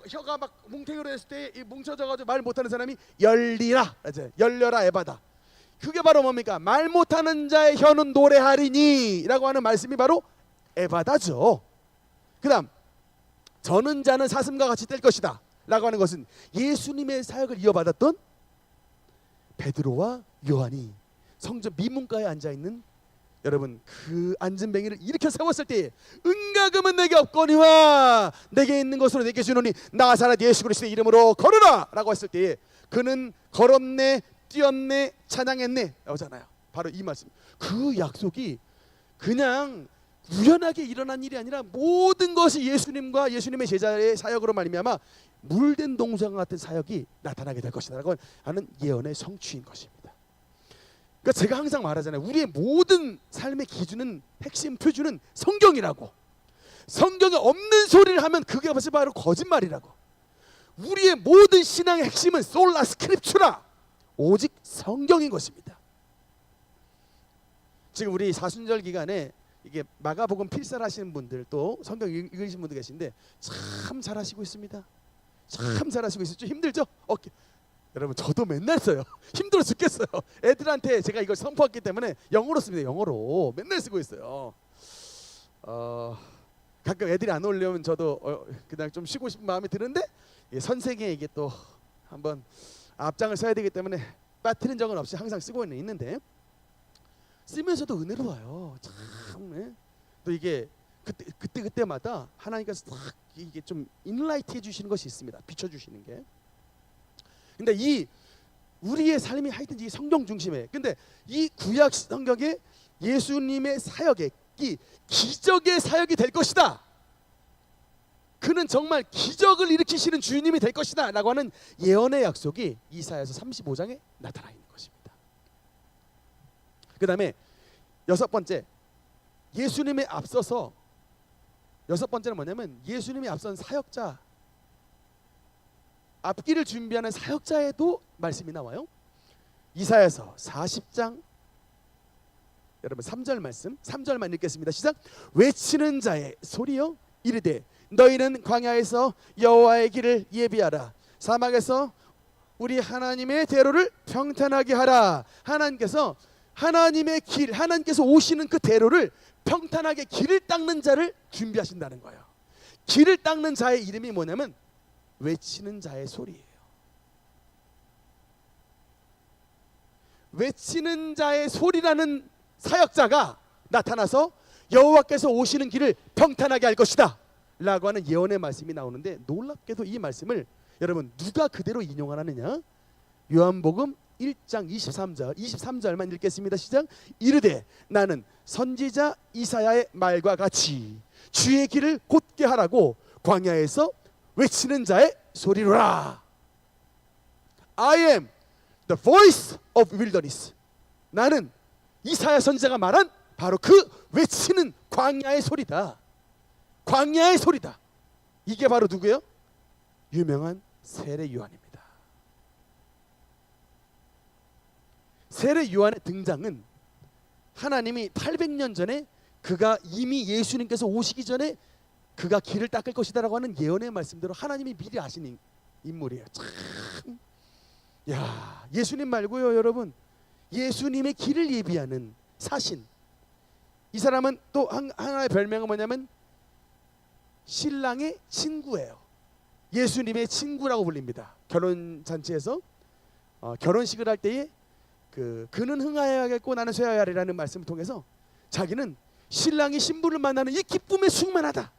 혀가 막 뭉탱이로 했을 때 뭉쳐져가지고 말 못하는 사람이 열려라 에바다. 그게 바로 뭡니까? 말 못하는 자의 혀는 노래하리니 라고 하는 말씀이 바로 에바다죠. 그 다음, 저는 자는 사슴과 같이 뗄 것이다 라고 하는 것은 예수님의 사역을 이어받았던 베드로와 요한이 성전 미문가에 앉아있는, 여러분, 그 앉은 맹인을 일으켜 세웠을 때 은가금은 내게 없거니와 내게 있는 것으로 내게 주노니 나사렛 예수 그리스도의 이름으로 걸으라 라고 했을 때에 그는 걸었네, 뛰었네, 찬양했네 나오잖아요. 바로 이 말씀. 그 약속이 그냥 우연하게 일어난 일이 아니라 모든 것이 예수님과 예수님의 제자의 사역으로 말미암아 물된 동상 같은 사역이 나타나게 될 것이다 라고 하는 예언의 성취인 것입니다. 그러니까 제가 항상 말하잖아요. 우리의 모든 삶의 기준은, 핵심 표준은 성경이라고. 성경에 없는 소리를 하면 그게 바로 거짓말이라고. 우리의 모든 신앙의 핵심은 솔라 스크립추라, 오직 성경인 것입니다. 지금 우리 사순절 기간에 이게 마가복음 필사하시는 분들, 또 성경 읽으신 분들 계신데 참 잘하시고 있습니다. 참 잘하시고 있어요. 좀 힘들죠? 여러분, 저도 맨날 써요. 힘들어 죽겠어요. 애들한테 제가 이걸 선포했기 때문에 영어로 씁니다. 영어로 맨날 쓰고 있어요. 가끔 애들이 안 오려면 저도 그냥 좀 쉬고 싶은 마음이 드는데, 선생에 이게 또 한번 앞장을 서야 되기 때문에 빠뜨린 적은 없이 항상 쓰고 있는데, 쓰면서도 은혜로워요. 참. 또 이게 그때마다 하나님께서 딱 이게 좀 인라이트 해주시는 것이 있습니다. 비춰주시는 게. 근데 이 우리의 삶이 하여튼 이 성경 중심에, 근데 이 구약 성경에 예수님의 사역에 이 기적의 사역이 될 것이다. 그는 정말 기적을 일으키시는 주님이 될 것이다 라고 하는 예언의 약속이 이사야서 35장에 나타나 있는 것입니다. 그 다음에 여섯 번째, 예수님에 앞서서, 여섯 번째는 뭐냐면 예수님이 앞선 사역자, 앞길을 준비하는 사역자에도 말씀이 나와요. 이사야서 40장 여러분 3절 말씀, 3절만 읽겠습니다. 시작. 외치는 자의 소리여 이르되 너희는 광야에서 여호와의 길을 예비하라, 사막에서 우리 하나님의 대로를 평탄하게 하라. 하나님께서 하나님의 길, 하나님께서 오시는 그 대로를 평탄하게, 길을 닦는 자를 준비하신다는 거예요. 길을 닦는 자의 이름이 뭐냐면 외치는 자의 소리예요. 외치는 자의 소리라는 사역자가 나타나서 여호와께서 오시는 길을 평탄하게 할 것이다 라고 하는 예언의 말씀이 나오는데, 놀랍게도 이 말씀을 여러분 누가 그대로 인용하느냐? 요한복음 1장 23절만 읽겠습니다. 시작. 이르되 나는 선지자 이사야의 말과 같이 주의 길을 곧게 하라고 광야에서 외치는 자의 소리로라. I am the voice of wilderness. 나는 이사야 선지자가 말한 바로 그 외치는 광야의 소리다. 광야의 소리다. 이게 바로 누구예요? 유명한 세례 요한입니다. 세례 요한의 등장은 하나님이 800년 전에 그가 이미 예수님께서 오시기 전에 그가 길을 닦을 것이다라고 하는 예언의 말씀대로 하나님이 미리 아신 인물이에요. 참, 야, 예수님 말고요, 여러분, 예수님의 길을 예비하는 사신. 이 사람은 또 하나의 별명은 뭐냐면 신랑의 친구예요. 예수님의 친구라고 불립니다. 결혼 잔치에서 결혼식을 할 때에 그는 흥하여야겠고 나는 쇠하여야 하리라는 말씀을 통해서 자기는 신랑이 신부를 만나는 이 기쁨에 충만하다.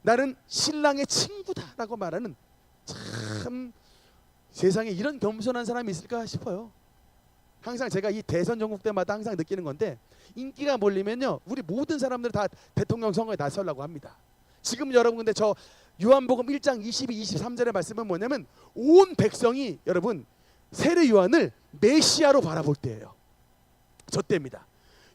나는 신랑의 친구다라고 말하는, 참 세상에 이런 겸손한 사람이 있을까 싶어요. 항상 제가 이 대선 전국 때마다 항상 느끼는 건데, 인기가 몰리면요 우리 모든 사람들 다 대통령 선거에 나서려고 합니다. 지금 여러분 근데 저 요한복음 1장 22, 23절의 말씀은 뭐냐면 온 백성이 여러분 세례 요한을 메시아로 바라볼 때예요. 저 때입니다.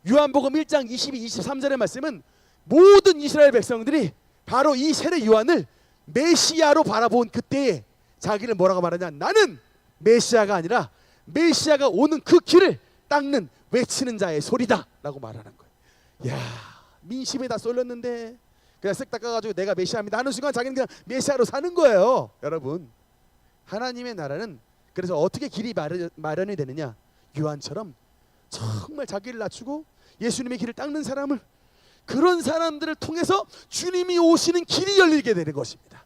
요한복음 1장 22, 23절의 말씀은 모든 이스라엘 백성들이 바로 이 세례 요한을 메시아로 바라본 그때에 자기를 뭐라고 말하냐, 나는 메시아가 아니라 메시아가 오는 그 길을 닦는 외치는 자의 소리다 라고 말하는 거예요. 야, 민심에 다 쏠렸는데 그냥 쓱 닦아가지고 내가 메시아입니다 하는 순간 자기는 그냥 메시아로 사는 거예요. 여러분, 하나님의 나라는 그래서 어떻게 길이 마련이 되느냐, 요한처럼 정말 자기를 낮추고 예수님의 길을 닦는 사람을, 그런 사람들을 통해서 주님이 오시는 길이 열리게 되는 것입니다.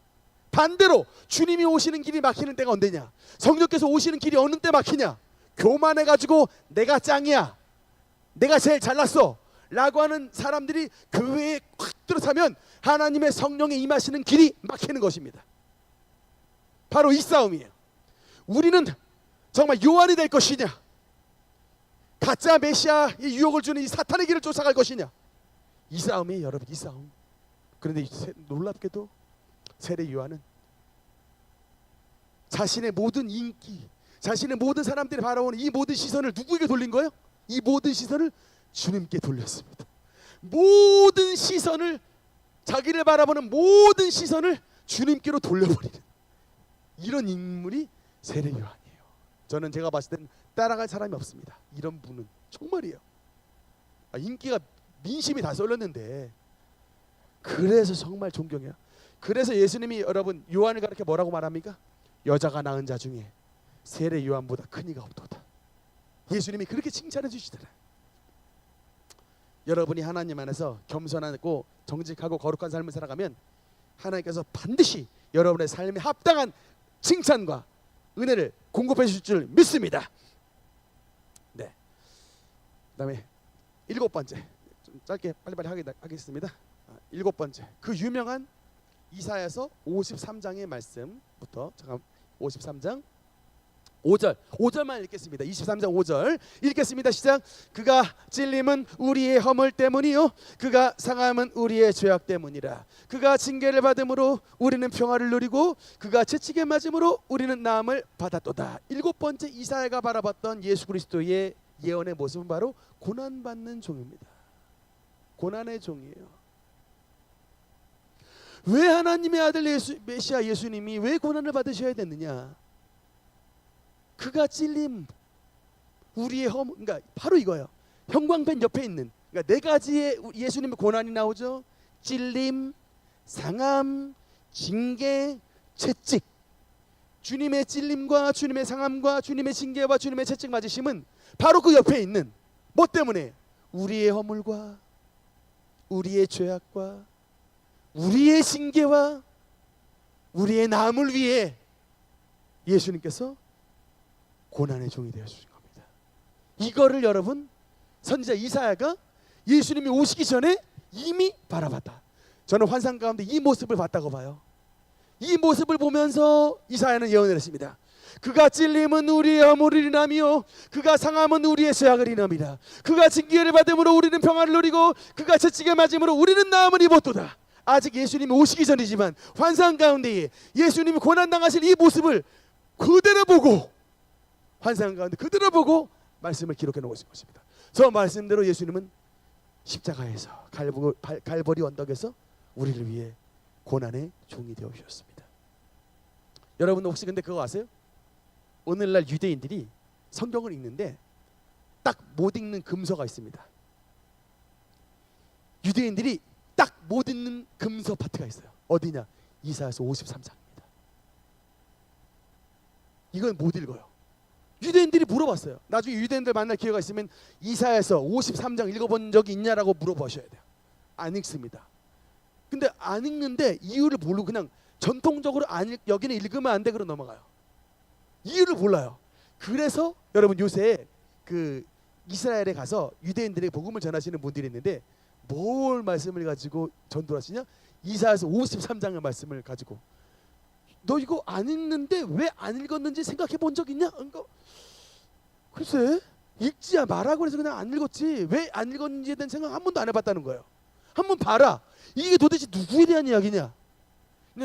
반대로 주님이 오시는 길이 막히는 때가 언제냐, 성령께서 오시는 길이 어느 때 막히냐, 교만해가지고 내가 짱이야, 내가 제일 잘났어 라고 하는 사람들이 교회에 꽉 들어서면 하나님의 성령이 임하시는 길이 막히는 것입니다. 바로 이 싸움이에요. 우리는 정말 요한이 될 것이냐, 가짜 메시아의 유혹을 주는 이 사탄의 길을 쫓아갈 것이냐, 이 싸움이에요 여러분, 이 싸움. 그런데 놀랍게도 세례 요한은 자신의 모든 인기, 자신의 모든 사람들이 바라보는 이 모든 시선을 누구에게 돌린 거예요? 이 모든 시선을 주님께 돌렸습니다. 모든 시선을, 자기를 바라보는 모든 시선을 주님께로 돌려버리는 이런 인물이 세례 요한이에요. 저는 제가 봤을 땐 따라갈 사람이 없습니다. 이런 분은 정말이에요. 인기가 민심이 다 쏠렸는데 그래서 정말 존경해요. 그래서 예수님이 여러분 요한을 가르쳐 뭐라고 말합니까? 여자가 낳은 자 중에 세례 요한보다 큰 이가 없도다. 예수님이 그렇게 칭찬해 주시더라. 여러분이 하나님 안에서 겸손하고 정직하고 거룩한 삶을 살아가면 하나님께서 반드시 여러분의 삶에 합당한 칭찬과 은혜를 공급해 주실 줄 믿습니다. 네. 그다음에 7번째, 좀 짧게 빨리빨리 하겠습니다. 7번째, 그 유명한 이사야서 53장의 말씀부터 잠깐 53장 5절만 읽겠습니다. 23장 5절 읽겠습니다. 시작. 그가 찔림은 우리의 허물 때문이요 그가 상함은 우리의 죄악 때문이라. 그가 징계를 받음으로 우리는 평화를 누리고 그가 채찍에 맞음으로 우리는 나음을 받았도다. 7번째 이사야가 바라봤던 예수 그리스도의 예언의 모습은 바로 고난받는 종입니다. 고난의 종이에요. 왜 하나님의 아들 메시아 예수님이 왜 고난을 받으셔야 됐느냐? 그가 찔림, 우리의 허물, 그러니까 바로 이거예요. 형광펜 옆에 있는, 그러니까 네 가지의 예수님의 고난이 나오죠. 찔림, 상함, 징계, 채찍. 주님의 찔림과 주님의 상함과 주님의 징계와 주님의 채찍 맞으심은 바로 그 옆에 있는 뭐 때문에? 우리의 허물과 우리의 죄악과 우리의 징계와 우리의 나음을 위해 예수님께서 고난의 종이 되어 주신 겁니다. 이거를 여러분 선지자 이사야가 예수님이 오시기 전에 이미 바라봤다. 저는 환상 가운데 이 모습을 봤다고 봐요. 이 모습을 보면서 이사야는 예언을 했습니다. 그가 찔림은 우리의 허물을 인하며 그가 상함은 우리의 죄악을 인함이라. 그가 징계를 받음으로 우리는 평안을 누리고 그가 채찍에 맞음으로 우리는 나음을 입었도다. 아직 예수님이 오시기 전이지만 환상 가운데에 예수님이 고난당하실 이 모습을 그대로 보고, 환상 가운데 그대로 보고 말씀을 기록해 놓으신 것입니다. 저 말씀대로 예수님은 십자가에서 갈보리 언덕에서 우리를 위해 고난의 종이 되어 오셨습니다. 여러분 혹시 근데 그거 아세요? 오늘날 유대인들이 성경을 읽는데 딱 못 읽는 금서가 있습니다. 유대인들이 딱 못 읽는 금서 파트가 있어요. 어디냐? 이사야서 53장입니다. 이건 못 읽어요. 유대인들이 물어봤어요. 나중에 유대인들 만날 기회가 있으면 이사야서 53장 읽어본 적이 있냐라고 물어보셔야 돼요. 안 읽습니다. 근데 안 읽는데 이유를 모르고 그냥 전통적으로 여기는 읽으면 안 돼 그러고 넘어가요. 이유를 몰라요. 그래서 여러분 요새 그 이스라엘에 가서 유대인들에게 복음을 전하시는 분들이 있는데 뭘 말씀을 가지고 전도를 하시냐? 이사야서 53장의 말씀을 가지고 너 이거 안 읽는데 왜 안 읽었는지 생각해 본 적 있냐? 그러니까 글쎄 읽지 말라고 해서 그냥 안 읽었지 왜 안 읽었는지에 대한 생각 한 번도 안 해봤다는 거예요. 한번 봐라. 이게 도대체 누구에 대한 이야기냐?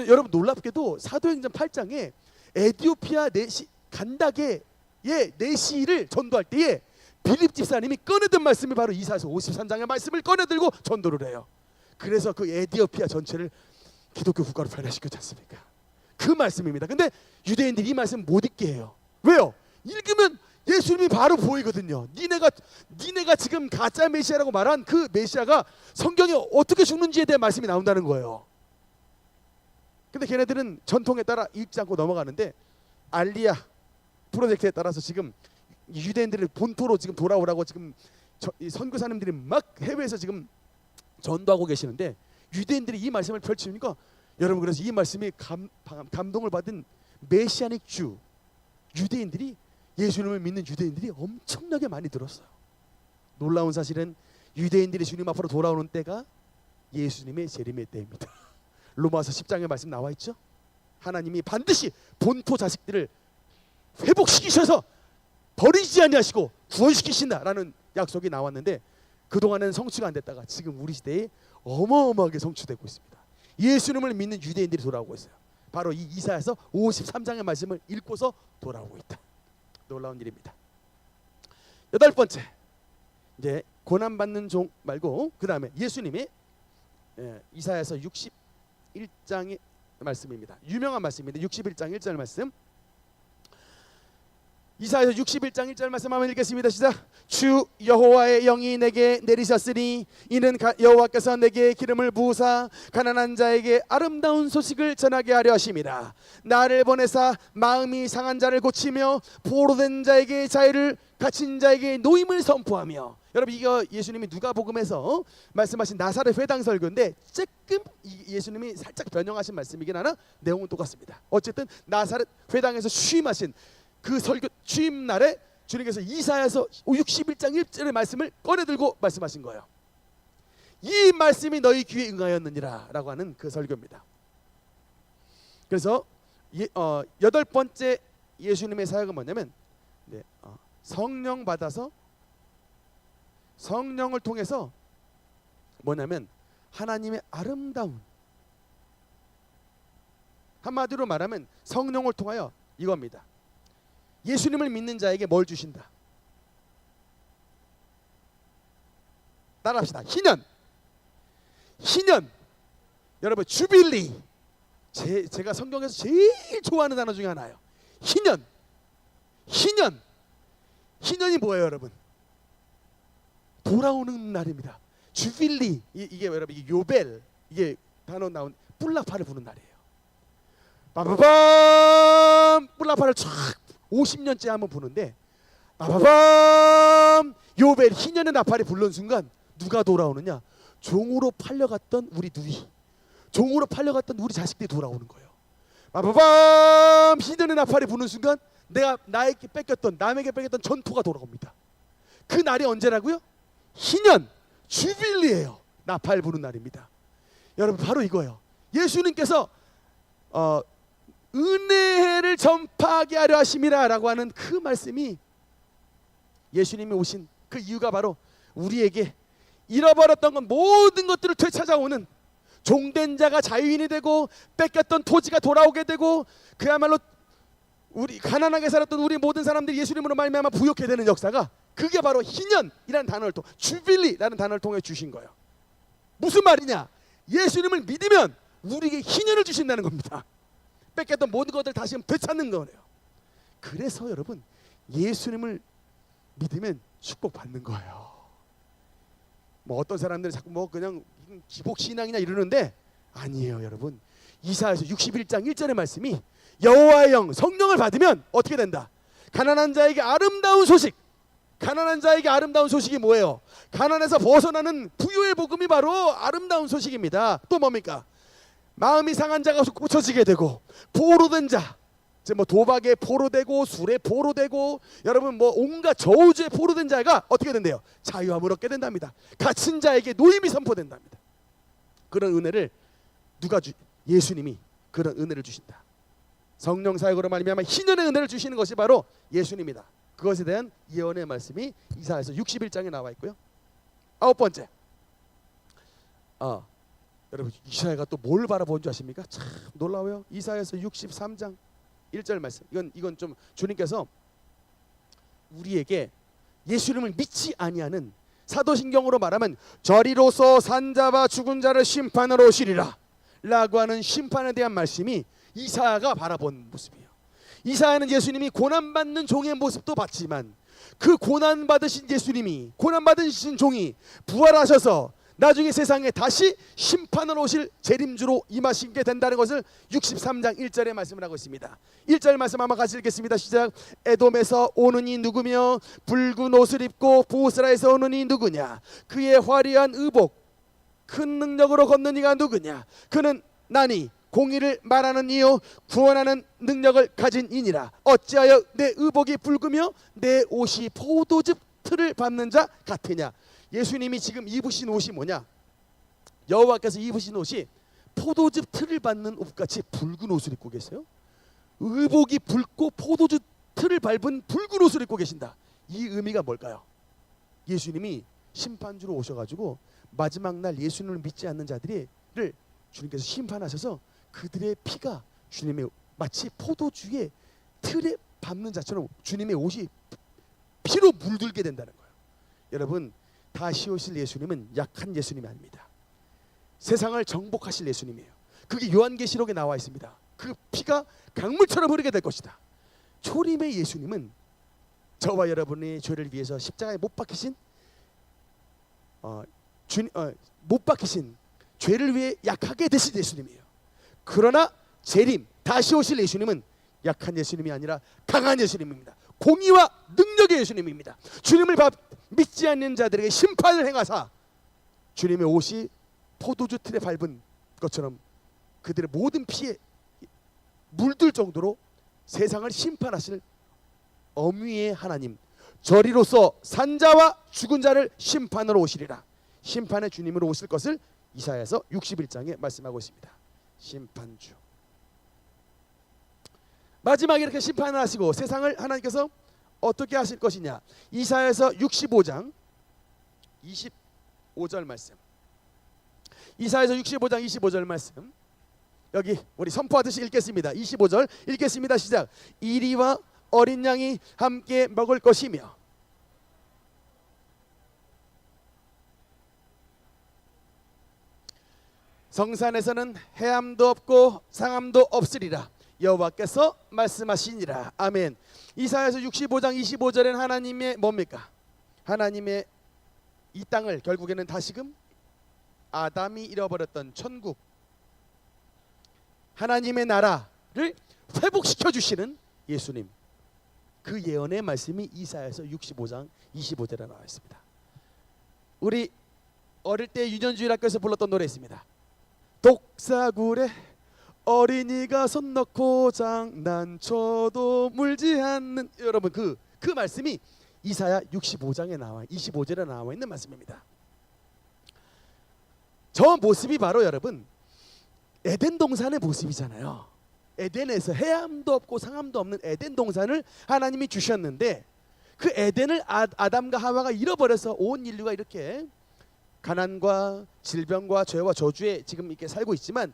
여러분 놀랍게도 사도행전 8장에 에티오피아 간다게의 내시를 전도할 때에 빌립 집사님이 꺼내든 말씀이 바로 이사야서 53장의 말씀을 꺼내들고 전도를 해요. 그래서 그 에티오피아 전체를 기독교 국가로 변화시켰지 않습니까? 그 말씀입니다. 근데 유대인들이 이 말씀 못 읽게 해요. 왜요? 읽으면 예수님이 바로 보이거든요. 니네가 지금 가짜 메시아라고 말한 그 메시아가 성경에 어떻게 죽는지에 대한 말씀이 나온다는 거예요. 근데 걔네들은 전통에 따라 읽지 않고 넘어가는데 알리야 프로젝트에 따라서 지금 유대인들을 본토로 지금 돌아오라고 지금 선교사님들이 막 해외에서 지금 전도하고 계시는데 유대인들이 이 말씀을 펼치니까 여러분 그래서 이 말씀이 감동을 받은 메시아닉 주 유대인들이 예수님을 믿는 유대인들이 엄청나게 많이 들었어요. 놀라운 사실은 유대인들이 주님 앞으로 돌아오는 때가 예수님의 재림의 때입니다. 로마서 10장에 말씀 나와 있죠. 하나님이 반드시 본토 자식들을 회복시키셔서 버리지 아니하시고 구원시키신다라는 약속이 나왔는데 그동안은 성취가 안 됐다가 지금 우리 시대에 어마어마하게 성취되고 있습니다. 예수님을 믿는 유대인들이 돌아오고 있어요. 바로 이 이사야서 53장의 말씀을 읽고서 돌아오고 있다. 놀라운 일입니다. 여덟 번째, 이제 고난받는 종 말고 그 다음에 예수님이 이사야서 61장의 말씀입니다. 유명한 말씀입니다. 61장 1절 말씀. 이사야서 61장 1절 말씀 한번 읽겠습니다. 시작. 주 여호와의 영이 내게 내리셨으니 이는 여호와께서 내게 기름을 부으사 가난한 자에게 아름다운 소식을 전하게 하려 하심이라. 나를 보내사 마음이 상한 자를 고치며 포로된 자에게 자유를 갇힌 자에게 노임을 선포하며. 여러분 이거 예수님이 누가복음에서 말씀하신 나사렛 회당 설교인데 조금 예수님이 살짝 변형하신 말씀이긴 하나 내용은 똑같습니다. 어쨌든 나사렛 회당에서 취임하신 그 설교 취임 날에 주님께서 이사야서 61장 1절의 말씀을 꺼내들고 말씀하신 거예요. 이 말씀이 너희 귀에 응하였느니라 라고 하는 그 설교입니다. 그래서 여덟 번째 예수님의 사역은 뭐냐면 성령 받아서 성령을 통해서 뭐냐면 하나님의 아름다운, 한마디로 말하면 성령을 통하여 이겁니다. 예수님을 믿는 자에게 뭘 주신다? 따라합시다. 희년. 여러분 주빌리. 제가 성경에서 제일 좋아하는 단어 중에 하나예요. 희년이 뭐예요, 여러분? 돌아오는 날입니다. 주빌리. 이게 여러분 이게 요벨, 이게 단어 나온 뿔라파를 부는 날이에요. 빠바밤 뿔라파를 쫙 50년째 한번 부는데 빠바밤 요벨 희년의 나팔이 부른 순간 누가 돌아오느냐? 종으로 팔려갔던 우리 누이, 종으로 팔려갔던 우리 자식들이 돌아오는 거예요. 빠바밤 희년의 나팔이 부는 순간 나에게 뺏겼던, 남에게 뺏겼던 전토가 돌아옵니다. 그 날이 언제라고요? 희년 주빌리예요. 나팔 부는 날입니다. 여러분 바로 이거예요. 예수님께서 은혜를 전파하게 하려 하심이라 라고 하는 그 말씀이, 예수님이 오신 그 이유가 바로 우리에게 잃어버렸던 것, 모든 것들을 되찾아오는, 종된 자가 자유인이 되고 뺏겼던 토지가 돌아오게 되고 그야말로 우리 가난하게 살았던 우리 모든 사람들이 예수님으로 말미암아 부욕해 되는 역사가, 그게 바로 희년이라는 단어를 통해, 주빌리라는 단어를 통해 주신 거예요. 무슨 말이냐? 예수님을 믿으면 우리에게 희년을 주신다는 겁니다. 뺏겼던 모든 것들 다시 되찾는 거예요. 그래서 여러분, 예수님을 믿으면 축복받는 거예요. 뭐 어떤 사람들은 자꾸 뭐 그냥 기복신앙이냐 이러는데 아니에요. 여러분, 이사야서 61장 1절의 말씀이 여호와의 영, 성령을 받으면 어떻게 된다? 가난한 자에게 아름다운 소식. 가난한 자에게 아름다운 소식이 뭐예요? 가난에서 벗어나는 부유의 복음이 바로 아름다운 소식입니다. 또 뭡니까? 마음이 상한 자가 고쳐지게 되고, 포로된 자, 뭐 도박에 포로되고 술에 포로되고 여러분 뭐 온갖 저우주에 포로된 자가 어떻게 된대요? 자유함을 얻게 된답니다. 갇힌 자에게 노임이 선포된답니다. 그런 은혜를 예수님이 그런 은혜를 주신다. 성령 사역으로 말미암아 희년의 은혜를 주시는 것이 바로 예수님이다. 그것에 대한 예언의 말씀이 이사야서 61장에 나와 있고요. 9번째, 여러분 이사야가 또 뭘 바라본 줄 아십니까? 참 놀라워요. 이사야서 63장 1절 말씀. 이건 좀 주님께서 우리에게 예수님을 믿지 아니하는, 사도신경으로 말하면 저리로서 산자와 죽은 자를 심판하러 오시리라 라고 하는 심판에 대한 말씀이 이사야가 바라본 모습이에요. 이사야는 예수님이 고난받는 종의 모습도 봤지만, 그 고난받으신 예수님이, 고난받으신 종이 부활하셔서 나중에 세상에 다시 심판을 오실 재림주로 임하시게 된다는 것을 63장 1절에 말씀을 하고 있습니다. 1절 말씀 한번 같이 읽겠습니다. 시작. 에돔에서 오는 이 누구며 붉은 옷을 입고 보스라에서 오는 이 누구냐? 그의 화려한 의복 큰 능력으로 걷는 이가 누구냐? 그는 나니 공의를 말하는 이요 구원하는 능력을 가진 이니라. 어찌하여 내 의복이 붉으며 내 옷이 포도즙 틀을 밟는 자 같으냐? 예수님이 지금 입으신 옷이 뭐냐? 여호와께서 입으신 옷이 포도즙 틀을 밟는 옷같이 붉은 옷을 입고 계세요. 의복이 붉고 포도즙 틀을 밟은 붉은 옷을 입고 계신다. 이 의미가 뭘까요? 예수님이 심판주로 오셔가지고 마지막 날 예수님을 믿지 않는 자들을 주님께서 심판하셔서 그들의 피가 주님의 마치 포도주의 틀에 밟는 자처럼 주님의 옷이 피로 물들게 된다는 거예요. 여러분, 다시 오실 예수님은 약한 예수님이 아닙니다. 세상을 정복하실 예수님이에요. 그게 요한계시록에 나와 있습니다. 그 피가 강물처럼 흐르게 될 것이다. 초림의 예수님은 저와 여러분의 죄를 위해서 십자가에 못 박히신 죄를 위해 약하게 되신 예수님이에요. 그러나 재림, 다시 오실 예수님은 약한 예수님이 아니라 강한 예수님입니다. 공의와 능력의 예수님입니다. 주님을 믿지 않는 자들에게 심판을 행하사 주님의 옷이 포도주 틀에 밟은 것처럼 그들의 모든 피에 물들 정도로 세상을 심판하실 엄위의 하나님, 저리로서 산자와 죽은 자를 심판으로 오시리라. 심판의 주님으로 오실 것을 이사야서 61장에 말씀하고 있습니다. 심판주. 마지막에 이렇게 심판을 하시고 세상을 하나님께서 어떻게 하실 것이냐? 이사야서 65장 25절 말씀. 이사야서 65장 25절 말씀. 여기 우리 선포하듯이 읽겠습니다. 25절 읽겠습니다. 시작. 이리와 어린 양이 함께 먹을 것이며 성산에서는 해함도 없고 상함도 없으리라. 여호와께서 말씀하시니라. 아멘. 이사야서 65장 25절엔 하나님의 뭡니까? 하나님의 이 땅을 결국에는 다시금 아담이 잃어버렸던 천국, 하나님의 나라를 회복시켜 주시는 예수님, 그 예언의 말씀이 이사야서 65장 25절에 나와 있습니다. 우리 어릴 때 유년주일학교에서 불렀던 노래 있습니다. 독사굴에 어린이가 손 넣고 장난쳐도 물지 않는, 여러분 그 말씀이 이사야 65장에 나와 25절에 나와 있는 말씀입니다. 저 모습이 바로 여러분 에덴 동산의 모습이잖아요. 에덴에서 해함도 없고 상함도 없는 에덴 동산을 하나님이 주셨는데 그 에덴을 아담과 하와가 잃어버려서 온 인류가 이렇게 가난과 질병과 죄와 저주에 지금 이렇게 살고 있지만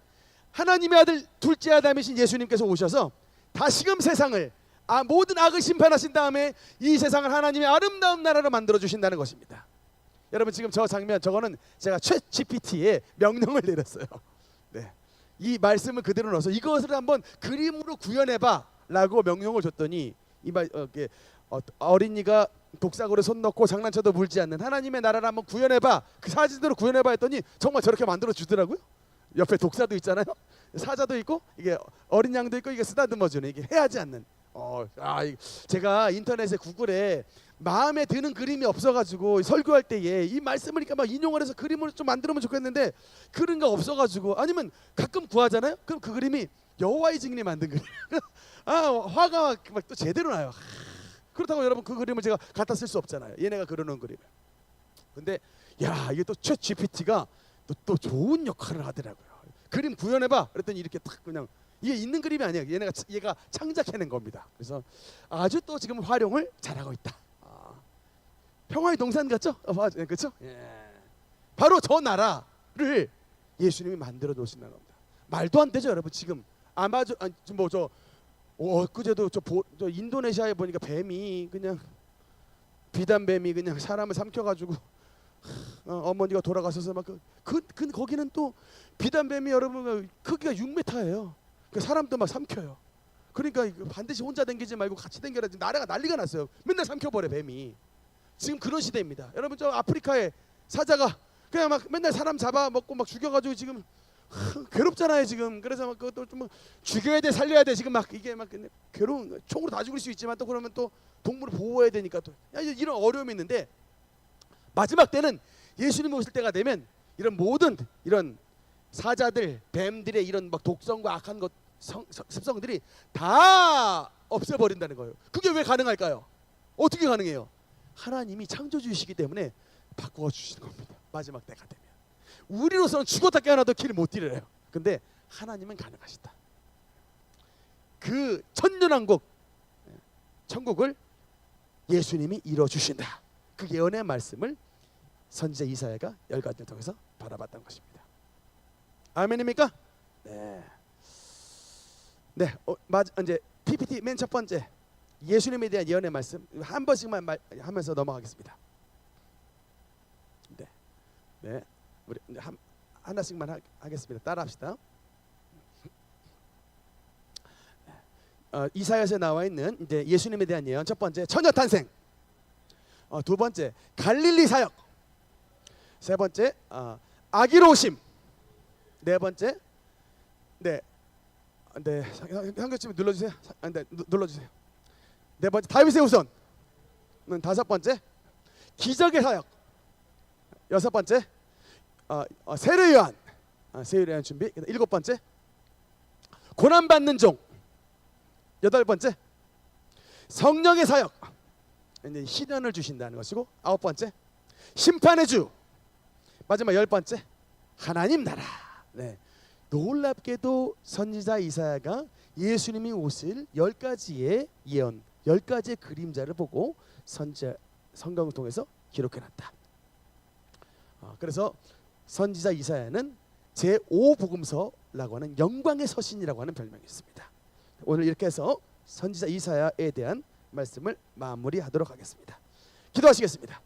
하나님의 아들 둘째 아담이신 예수님께서 오셔서 다시금 세상을 모든 악을 심판하신 다음에 이 세상을 하나님의 아름다운 나라로 만들어 주신다는 것입니다. 여러분 지금 저 장면 저거는 제가 챗 GPT에 명령을 내렸어요. 네. 이 말씀을 그대로 넣어서 이것을 한번 그림으로 구현해봐라고 명령을 줬더니 어린이가 독사고에 손 넣고 장난쳐도 물지 않는 하나님의 나라를 한번 구현해봐. 그 사진대로 구현해봐 했더니 정말 저렇게 만들어 주더라고요. 옆에 독사도 있잖아요. 사자도 있고 이게 어린 양도 있고 이게 쓰다듬어주는 이게 해하지 않는. 제가 인터넷에 구글에 마음에 드는 그림이 없어가지고 설교할 때에 이 말씀을 이렇게 막 인용을 해서 그림을 좀 만들면 좋겠는데 그런 거 없어가지고 아니면 가끔 구하잖아요. 그럼 그 그림이 여호와의 증인이 만든 그림. 화가 막 또 제대로 나요. 그렇다고 여러분 그 그림을 제가 갖다 쓸 수 없잖아요. 얘네가 그려놓은 그림을. 근데 야 이게 또 챗 GPT가 또 좋은 역할을 하더라고요. 그림 구현해봐. 그랬더니 이렇게 딱 그냥 이게 있는 그림이 아니에요. 얘가 창작해낸 겁니다. 그래서 아주 또 지금 활용을 잘하고 있다. 평화의 동산 같죠? 그렇죠? 예. 바로 저 나라를 예수님이 만들어 놓으신다는 겁니다. 말도 안 되죠, 여러분. 지금 아마존 엊그제도 저 인도네시아에 보니까 뱀이 그냥 비단 뱀이 그냥 사람을 삼켜가지고 어머니가 돌아가셔서 막 거기는 또 비단 뱀이 여러분 크기가 6m예요. 그 사람도 막 삼켜요. 그러니까 반드시 혼자 댕기지 말고 같이 댕겨라. 지금 나라가 난리가 났어요. 맨날 삼켜버려 뱀이. 지금 그런 시대입니다. 여러분 저 아프리카에 사자가 그냥 막 맨날 사람 잡아 먹고 막 죽여가지고 지금 괴롭잖아요 지금. 그래서 막 그것도 좀 죽여야 돼 살려야 돼 지금 막 이게 막 괴로운 총으로 다 죽일 수 있지만 또 그러면 또 동물을 보호해야 되니까 또 이런 어려움이 있는데 마지막 때는 예수님 오실 때가 되면 이런 모든 이런 사자들 뱀들의 이런 막 독성과 악한 것 습성들이 다 없애버린다는 거예요. 그게 왜 가능할까요? 어떻게 가능해요? 하나님이 창조주이시기 때문에 바꾸어 주시는 겁니다. 마지막 때가 되면 우리로서는 죽었다 깨어나도 길을 못 잃어요. 근데 하나님은 가능하시다. 그 천년왕국 천국을 예수님이 이뤄주신다. 그 예언의 말씀을 선지자 이사야가 열가지를 통해서 바라봤던 것입니다. 아멘입니까? 네. 이제 PPT 맨 첫 번째 예수님에 대한 예언의 말씀 한 번씩만 하면서 넘어가겠습니다. 네, 우리 하나씩만 하겠습니다. 따라합시다. 이사야서에 나와 있는 이제 예수님에 대한 예언 첫 번째 처녀 탄생, 두 번째 갈릴리 사역, 세 번째 아기로 오심, 네 번째 한글쯤 눌러주세요. 눌러주세요. 네 번째 다윗의 후손, 다섯 번째 기적의 사역, 여섯 번째 세례 요한, 세례 요한 준비, 일곱 번째 고난 받는 종, 여덟 번째 성령의 사역, 이제 시련을 주신다는 것이고, 아홉 번째 심판의 주, 마지막 열 번째 하나님 나라. 네. 놀랍게도 선지자 이사야가 예수님이 오실 10가지의 예언, 10가지의 그림자를 보고 성경을 통해서 기록해놨다. 그래서 선지자 이사야는 제5복음서라고 하는 영광의 서신이라고 하는 별명이 있습니다. 오늘 이렇게 해서 선지자 이사야에 대한 말씀을 마무리하도록 하겠습니다. 기도하시겠습니다.